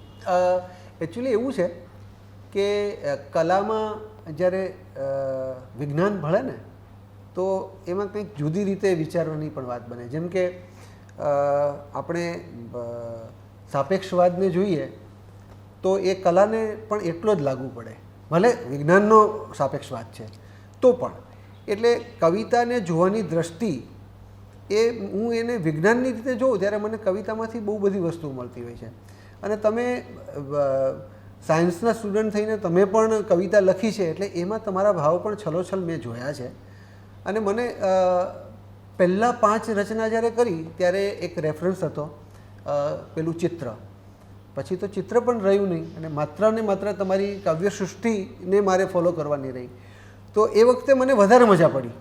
Actually એવું છે કે કલામાં જ્યારે વિજ્ઞાન ભળે ને તો એમાં કંઈક જુદી રીતે વિચારવાની પણ વાત બને. જેમ કે આપણે સાપેક્ષવાદને જોઈએ તો એ કલાને પણ એટલો જ લાગુ પડે, ભલે વિજ્ઞાનનો સાપેક્ષવાદ છે તો પણ. એટલે કવિતાને જોવાની દ્રષ્ટિ એ હું એને વિજ્ઞાનની રીતે જોઉં ત્યારે મને કવિતામાંથી બહુ બધી વસ્તુઓ મળતી હોય છે. અને તમે સાયન્સના સ્ટુડન્ટ થઈને તમે પણ કવિતા લખી છે એટલે એમાં તમારા ભાવ પણ છલોછલ મેં જોયા છે. અને મને પહેલાં 5 રચના જ્યારે કરી ત્યારે એક રેફરન્સ હતો પેલું ચિત્ર, પછી તો ચિત્ર પણ રહ્યું નહીં અને માત્ર ને માત્ર તમારી કાવ્ય સૃષ્ટિને મારે ફોલો કરવાની રહી. તો એ વખતે મને વધારે મજા પડી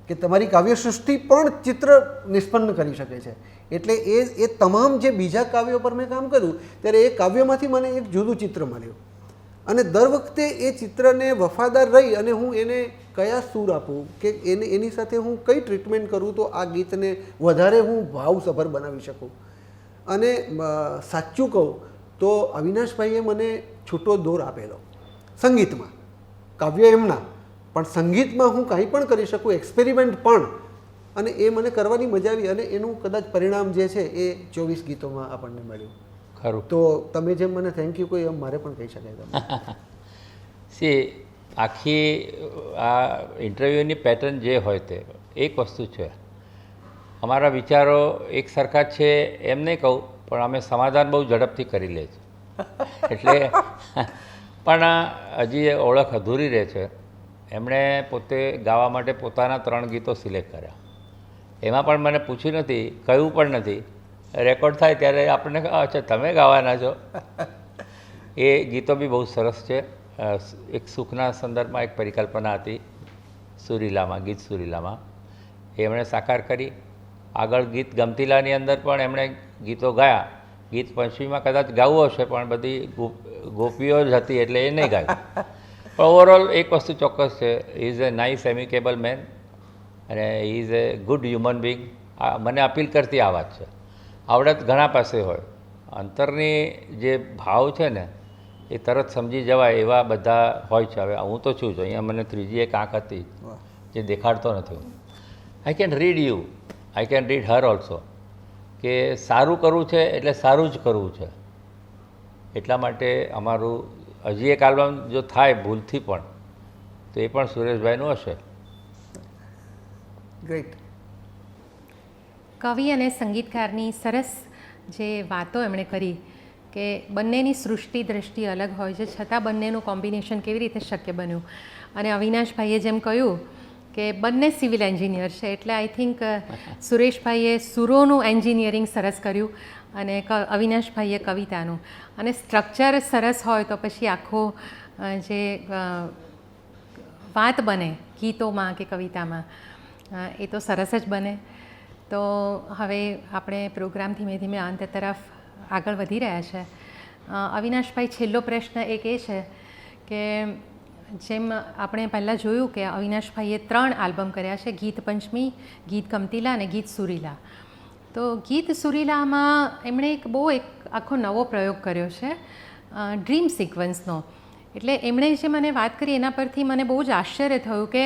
કે તમારી કાવ્ય સૃષ્ટિ પણ ચિત્ર નિષ્પન્ન કરી શકે છે. એટલે એ તમામ જે બીજા કાવ્યો પર મેં કામ કર્યું ત્યારે એ કાવ્યમાંથી મને એક જુદું ચિત્ર મળ્યું અને દર વખતે એ ચિત્રને વફાદાર રહી અને હું એને કયા સૂર આપું કે એની સાથે હું કઈ ટ્રીટમેન્ટ કરું તો આ ગીતને વધારે હું ભાવસભર બનાવી શકું. અને સાચું કહું તો અવિનાશભાઈએ મને છૂટો દોર આપેલો સંગીતમાં, કાવ્ય એમના, પણ સંગીતમાં હું કંઈ પણ કરી શકું, એક્સપેરિમેન્ટ પણ, અને એ મને કરવાની મજા આવી અને એનું કદાચ પરિણામ જે છે એ 24 ગીતોમાં આપણને મળ્યું. ખરું. તો તમે જેમ મને થેન્ક યુ કહ્યું એમ મારે પણ કહી શકાય. તમે સી આખી આ ઇન્ટરવ્યૂની પેટર્ન જે હોય તે એક વસ્તુ છે, અમારા વિચારો એક સરખા જ છે એમ નહીં કહું, પણ અમે સમાધાન બહુ ઝડપથી કરી લે છે. એટલે પણ હજી એ ઓળખ અધૂરી રહે છે. એમણે પોતે ગાવા માટે પોતાના 3 ગીતો સિલેક્ટ કર્યા, એમાં પણ મને પૂછ્યું નથી, કહ્યું પણ નથી. રેકોર્ડ થાય ત્યારે આપણને અચ્છા તમે ગાવાના છો. એ ગીતો બી બહુ સરસ છે. એક સુખના સંદર્ભમાં એક પરિકલ્પના હતી સુરીલામાં, ગીત સુરીલામાં, એ એમણે સાકાર કરી. આગળ ગીત ગમતીલાની અંદર પણ એમણે ગીતો ગાયા. ગીત પંચમીમાં કદાચ ગાવું હશે પણ બધી ગોપીઓ જ હતી એટલે એ નહીં ગાયું. પણ ઓવરઓલ એક વસ્તુ ચોક્કસ છે, ઇઝ એ નાઇસ એમિકેબલ મેન અને is A good human being. મને અપીલ કરતી આ વાત છે. આવડત ઘણા પાસે હોય, અંતરની જે ભાવ છે ને એ તરત સમજી જવાય એવા બધા હોય છે. હવે હું તો છું જ, અહીંયા મને ત્રીજી એક આંખ હતી જે દેખાડતો નથી. હું I can read you, I can read Har also, કે સારું કરવું છે એટલે સારું જ કરવું છે. એટલા માટે અમારું હજી એક આલ્બમ જો થાય ભૂલથી પણ તો એ પણ સુરેશભાઈનું હશે. ગ્રેટ. કવિ અને સંગીતકારની સરસ જે વાતો એમણે કરી કે બંનેની સૃષ્ટિ દ્રષ્ટિ અલગ હોય છે છતાં બંનેનું કોમ્બિનેશન કેવી રીતે શક્ય બન્યું. અને અવિનાશભાઈએ જેમ કહ્યું કે બંને સિવિલ એન્જિનિયર છે એટલે આઈ થિંક સુરેશભાઈએ સુરોનું એન્જિનિયરિંગ સરસ કર્યું અને અવિનાશભાઈએ કવિતાનું. અને સ્ટ્રક્ચર સરસ હોય તો પછી આખો જે વાત બને ગીતોમાં કે કવિતામાં એ તો સરસ જ બને. તો હવે આપણે પ્રોગ્રામ ધીમે ધીમે અંત તરફ આગળ વધી રહ્યા છે. અવિનાશભાઈ, છેલ્લો પ્રશ્ન એક એ છે કે જેમ આપણે પહેલાં જોયું કે અવિનાશભાઈએ 3 આલ્બમ કર્યા છે, ગીત પંચમી, ગીત કમતીલા અને ગીત સુરીલા. તો ગીત સુરીલામાં એમણે એક આખો નવો પ્રયોગ કર્યો છે ડ્રીમ સિક્વન્સનો. એટલે એમણે જે મને વાત કરી એના પરથી મને બહુ જ આશ્ચર્ય થયું કે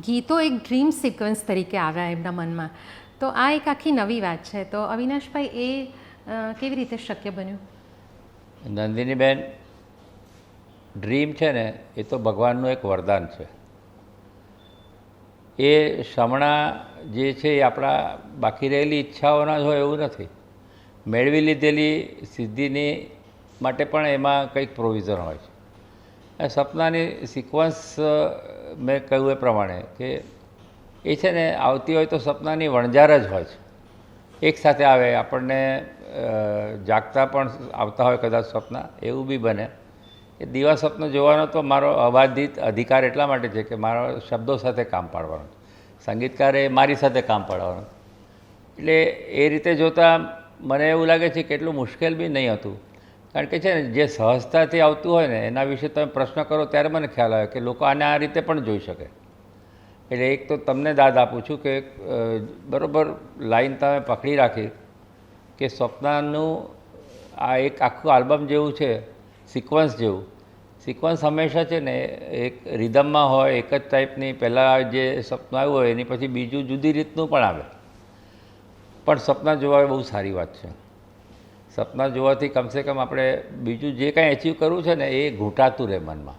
ગીતો એક ડ્રીમ સિક્વન્સ તરીકે આવ્યા એમના મનમાં. તો આ એક આખી નવી વાત છે. તો અવિનાશભાઈ, એ કેવી રીતે શક્ય બન્યું? નંદિનીબેન, ડ્રીમ છે ને એ તો ભગવાનનું એક વરદાન છે. એ ક્ષમણા જે છે એ આપણા બાકી રહેલી ઈચ્છાઓના જ હોય એવું નથી. મેળવી લીધેલી સિદ્ધિની માટે પણ એમાં કંઈક પ્રોવિઝન હોય છે. એ સપનાની સિક્વન્સ મેં કહ્યું એ પ્રમાણે કે એ છે ને આવતી હોય તો સપનાની વણઝાર જ હોય છે. એકસાથે આવે, આપણને જાગતા પણ આવતા હોય કદાચ સપના, એવું બી બને. એ દિવા સ્વપ્ન જોવાનો તો મારો અબાધિત અધિકાર એટલા માટે છે કે મારો શબ્દો સાથે કામ પાડવાનું, સંગીતકારે મારી સાથે કામ પાડવાનું. એટલે એ રીતે જોતાં મને એવું લાગે છે કે એટલું મુશ્કેલ બી નહીં હતું. કારણ કે છે ને જે સહજતાથી આવતું હોય ને એના વિશે તમે પ્રશ્ન કરો ત્યારે મને ખ્યાલ આવે કે લોકો આને આ રીતે પણ જોઈ શકે. એટલે એક તો તમને દાદ આપું છું કે બરાબર લાઈન તમે પકડી રાખી કે સ્વપ્નાનું આ એક આખું આલ્બમ જેવું છે, સિક્વન્સ જેવું. સિક્વન્સ હંમેશા છે ને એક રિધમમાં હોય, એક જ ટાઈપની. પહેલાં જે સપનું આવ્યું હોય એની પછી બીજું જુદી રીતનું પણ આવે. પણ સપના જોવા એ બહુ સારી વાત છે. સપના જોવાથી કમસે કમ આપણે બીજું જે કાંઈ એચીવ કરવું છે ને એ ઘૂંટાતું રહે મનમાં.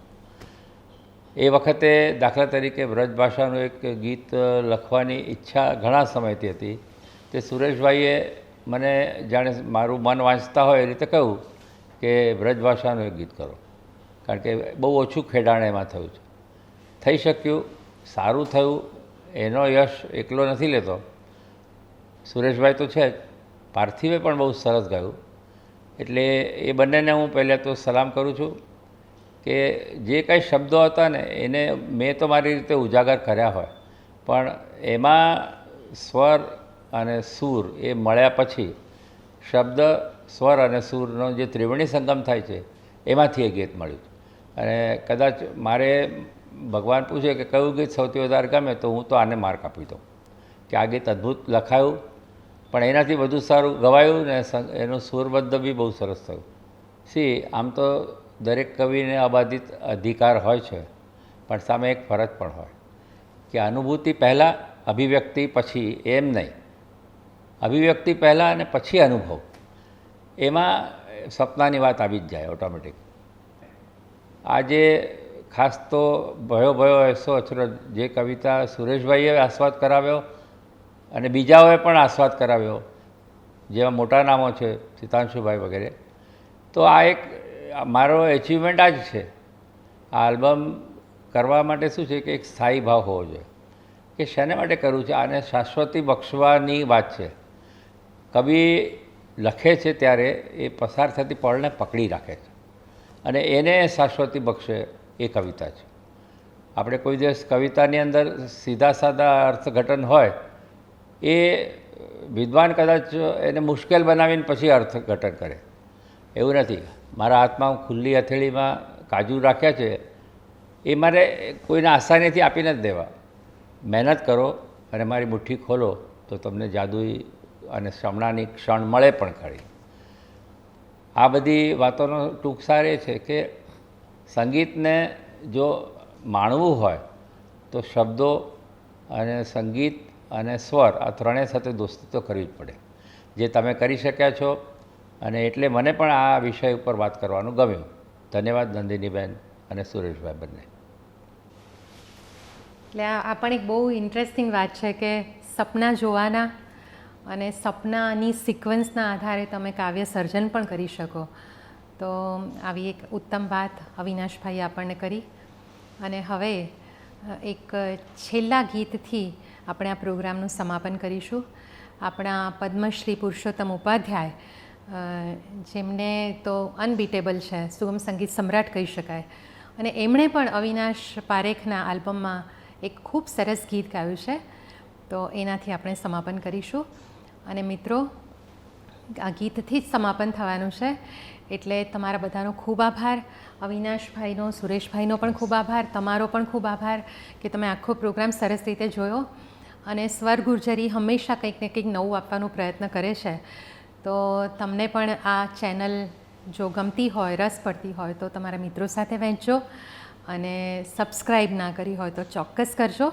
એ વખતે દાખલા તરીકે વ્રજ ભાષાનું એક ગીત લખવાની ઈચ્છા ઘણા સમયથી હતી. તે સુરેશભાઈએ મને જાણે મારું મન વાંચતા હોય એ રીતે કહ્યું કે વ્રજ ભાષાનું એક ગીત કરો, કારણ કે બહુ ઓછું ખેડાણ એમાં થયું છે. થઈ શક્યું, સારું થયું, એનો યશ એકલો નથી લેતો. સુરેશભાઈ તો છે જ, પાર્થિવે પણ બહુ સરસ ગાયું. એટલે એ બંનેને હું પહેલાં તો સલામ કરું છું કે જે કાંઈ શબ્દો હતા ને એને મેં તો મારી રીતે ઉજાગર કર્યા હોય, પણ એમાં સ્વર અને સૂર એ મળ્યા પછી શબ્દ, સ્વર અને સૂરનો જે ત્રિવેણી સંગમ થાય છે એમાંથી એ ગીત મળ્યું. અને કદાચ મારે ભગવાન પૂછે કે કયું ગીત સૌથી વધારે ગમે તો હું તો આને માર્ક આપી દઉં કે આ ગીત અદ્ભુત લખાયું, પણ એનાથી વધુ સારું ગવાયું ને એનું સૂરબદ્ધ બી બહુ સરસ થયું. આમ તો દરેક કવિને અબાધિત અધિકાર હોય છે, પણ સામે એક ફરજ પણ હોય કે અનુભૂતિ પહેલાં, અભિવ્યક્તિ પછી, એમ નહીં. અભિવ્યક્તિ પહેલાં અને પછી અનુભવ, એમાં સપનાની વાત આવી જ જાય ઓટોમેટિક. આજે ખાસ તો ભયો ભયો એસો અચરજ જે કવિતા સુરેશભાઈએ આસ્વાદ કરાવ્યો અને બીજાઓએ પણ આસ્વાદ કરાવ્યો, જેવા મોટા નામો છે સિતાંશુભાઈ વગેરે. તો આ એક મારો એચિવમેન્ટ આ જ છે. આ આલ્બમ કરવા માટે શું છે કે એક સ્થાયી ભાવ હોવો જોઈએ કે શેને માટે કરવું છે. આને શાશ્વતી બક્ષવાની વાત છે. કવિ લખે છે ત્યારે એ પસાર થતી પળને પકડી રાખે છે અને એને શાશ્વતી બક્ષે એ કવિતા છે. આપણે કોઈ દિવસ કવિતાની અંદર સીધા સાદા અર્થઘટન હોય એ વિદ્વાન કદાચ એને મુશ્કેલ બનાવીને પછી અર્થઘટન કરે, એવું નથી. મારા હાથમાં ખુલ્લી હથેળીમાં કાજુ રાખ્યા છે, એ મારે કોઈને આસાનીથી આપી નથી દેવા. મહેનત કરો અને મારી મુઠ્ઠી ખોલો તો તમને જાદુઈ અને શમણાની ક્ષણ મળે પણ ખરી. આ બધી વાતોનો ટૂંકસાર એ છે કે સંગીતને જો માણવું હોય તો શબ્દો અને સંગીત અને સ્વર આ ત્રણેય સાથે દોસ્તી તો કરવી જ પડે, જે તમે કરી શક્યા છો. અને એટલે મને પણ આ વિષય ઉપર વાત કરવાનું ગમ્યું. ધન્યવાદ નંદિનીબેન અને સુરેશભાઈ બંને. એટલે આ પણ એક બહુ ઇન્ટરેસ્ટિંગ વાત છે કે સપના જોવાના અને સપનાની સિક્વન્સના આધારે તમે કાવ્ય સર્જન પણ કરી શકો. તો આવી એક ઉત્તમ વાત અવિનાશભાઈએ આપણને કરી. અને હવે એક છેલ્લા ગીતથી આપણે આ પ્રોગ્રામનું સમાપન કરીશું. આપણા પદ્મશ્રી પુરુષોત્તમ ઉપાધ્યાય, જેમને તો અનબીટેબલ છે, સુગમ સંગીત સમ્રાટ કહી શકાય, અને એમણે પણ અવિનાશ પારેખના આલ્બમમાં એક ખૂબ સરસ ગીત ગાયું છે. તો એનાથી આપણે સમાપન કરીશું. અને મિત્રો, આ ગીતથી જ સમાપન થવાનું છે, એટલે તમારા બધાનો ખૂબ આભાર. અવિનાશભાઈનો, સુરેશભાઈનો પણ ખૂબ આભાર, તમારો પણ ખૂબ આભાર કે તમે આખો પ્રોગ્રામ સરસ રીતે જોયો. અને સ્વર ગુર્જરી હંમેશા કંઈક ને કંઈક નવું આપવાનો પ્રયત્ન કરે છે. તો તમને પણ આ ચેનલ જો ગમતી હોય, રસ પડતી હોય તો તમારા મિત્રો સાથે વહેંચજો. અને સબસ્ક્રાઈબ ના કરી હોય તો ચોક્કસ કરજો.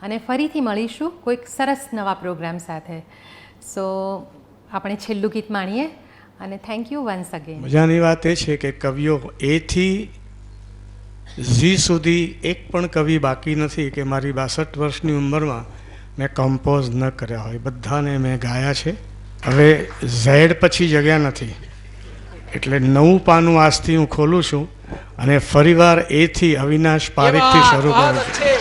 અને ફરીથી મળીશું કોઈક સરસ નવા પ્રોગ્રામ સાથે. સો આપણે છેલ્લું ગીત માણીએ. અને થેન્ક યુ વન્સ અગેન. મજાની વાત એ છે કે કવિઓ એથી ઝી સુધી એક પણ કવિ બાકી નથી કે મારી 62 વર્ષની ઉંમરમાં મેં કમ્પોઝ ન કર્યા હોય. બધાને મેં ગાયા છે. હવે ઝેડ પછી જગ્યા નથી, એટલે નવું પાનું આજથી હું ખોલું છું અને ફરીવાર એથી અવિનાશ પારેખથી શરૂ કરું છું.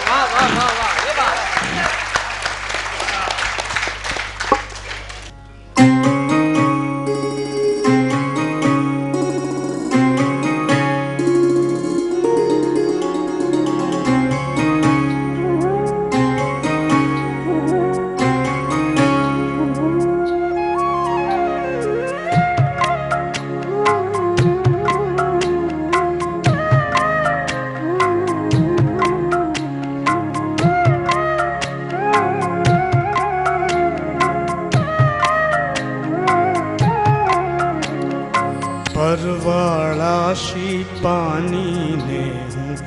પરવાળાશી પાણીને હું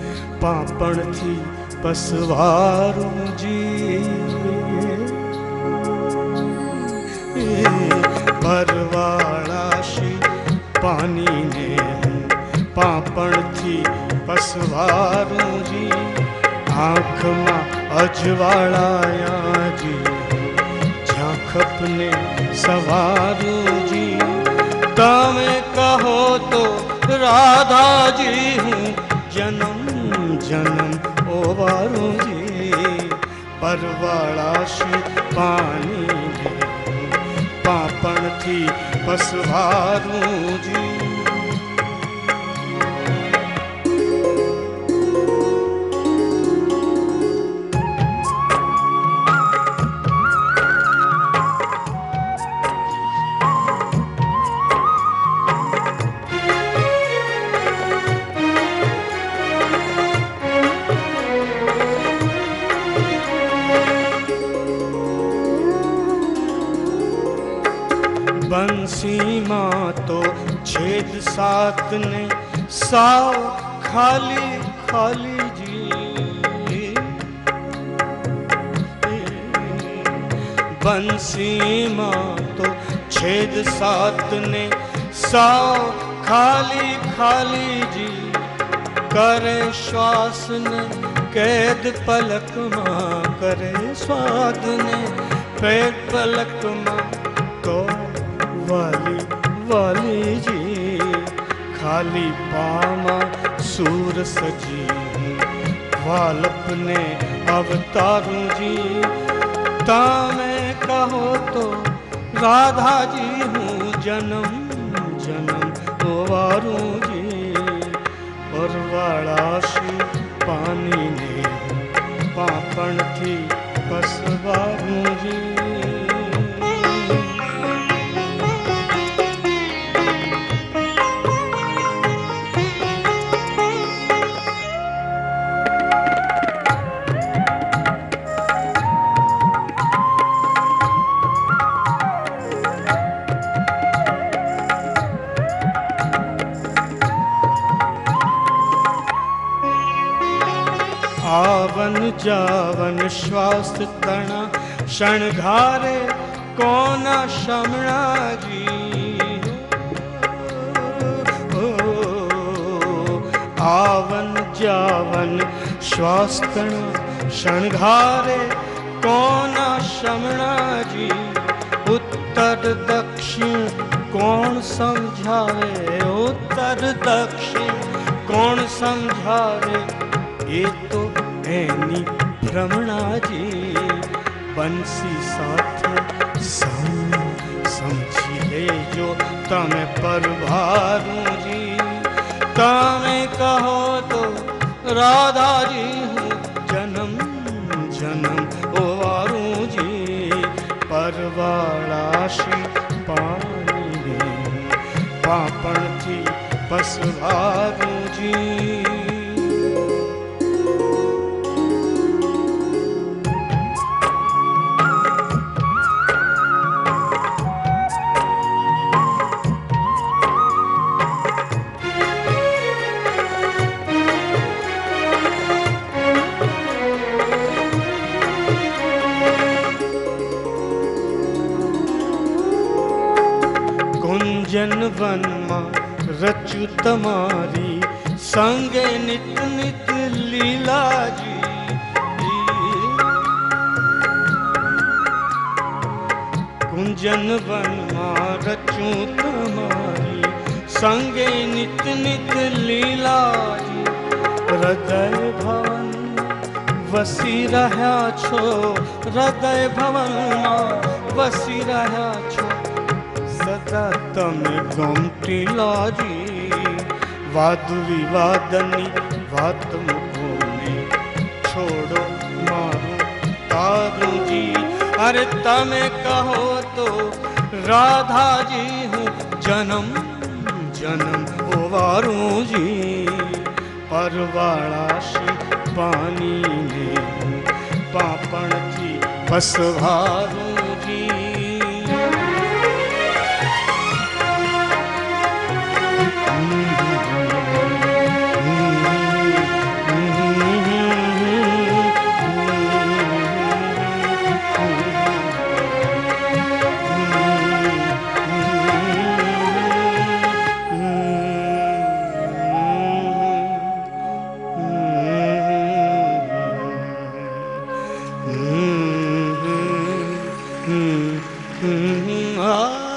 પાપણથી પસવારું જી. પરવાળાશી પાણીને હું પાપણથી પસવારું જી. આંખમાં અજવાળાયા જી, જ્યાં ખપને સવારું જી. તમે કહો તો રાધાજી હું જન્મ જન્મ ઓવારું જી. પરવાળાશી પાણી પાપણથી પસવારું જી. બંસીમાં તો છેદ સાત ને સાવ ખાલી ખાલી જી. બંસીમાં તો છેદ સાત ને સાવ ખાલી ખાલી જી. કરે શ્વાસ ને કેદ પલકમાં, કરે સ્વાદ ને પેટ પલકમાં. તો વાલી વાલીજી ખાલી પામાં સૂર સજી. વાલપને અવતારું જી. તમે કહો તો રાધાજી હું જન્મ જન્મ ઓવારું જી. પરવાળાશી પાણીને પાપણથી પસવારું જી. आवन जावन श्वास तणा शणगारे कोना शमणा जी आवन जावन श्वास तणा शणगारे कोना शमणा जी उत्तर दक्षिण कौन समझावे उत्तर दक्षिण कौन समझावे ये तो एनी भ्रमणा जी बंसी साथे समझी लेजो तमे परभारू जी तमे कहो तो राधा जी हूँ जन्म जन्म ओवारू जी परवाड़ा श्री पानी पापण थी पसवारू जी कुंजन वन मां रचु तमारी संगे नित नित लीला जी कुंजन वन मां रचु तमारी संगे नित नित लीला जी हृदय भवन वसी रहा छो हृदय भवन मां वसी रहा छो सदा तमे गमती लाजी वाद विवादनी वात मुखो में छोड़ो मारू तारू जी अरे तमे कहो तो राधा जी हूँ जन्म जन्म ओवारू जी परवाड़ा श्री पानी में पापण थी पसवारू जी ah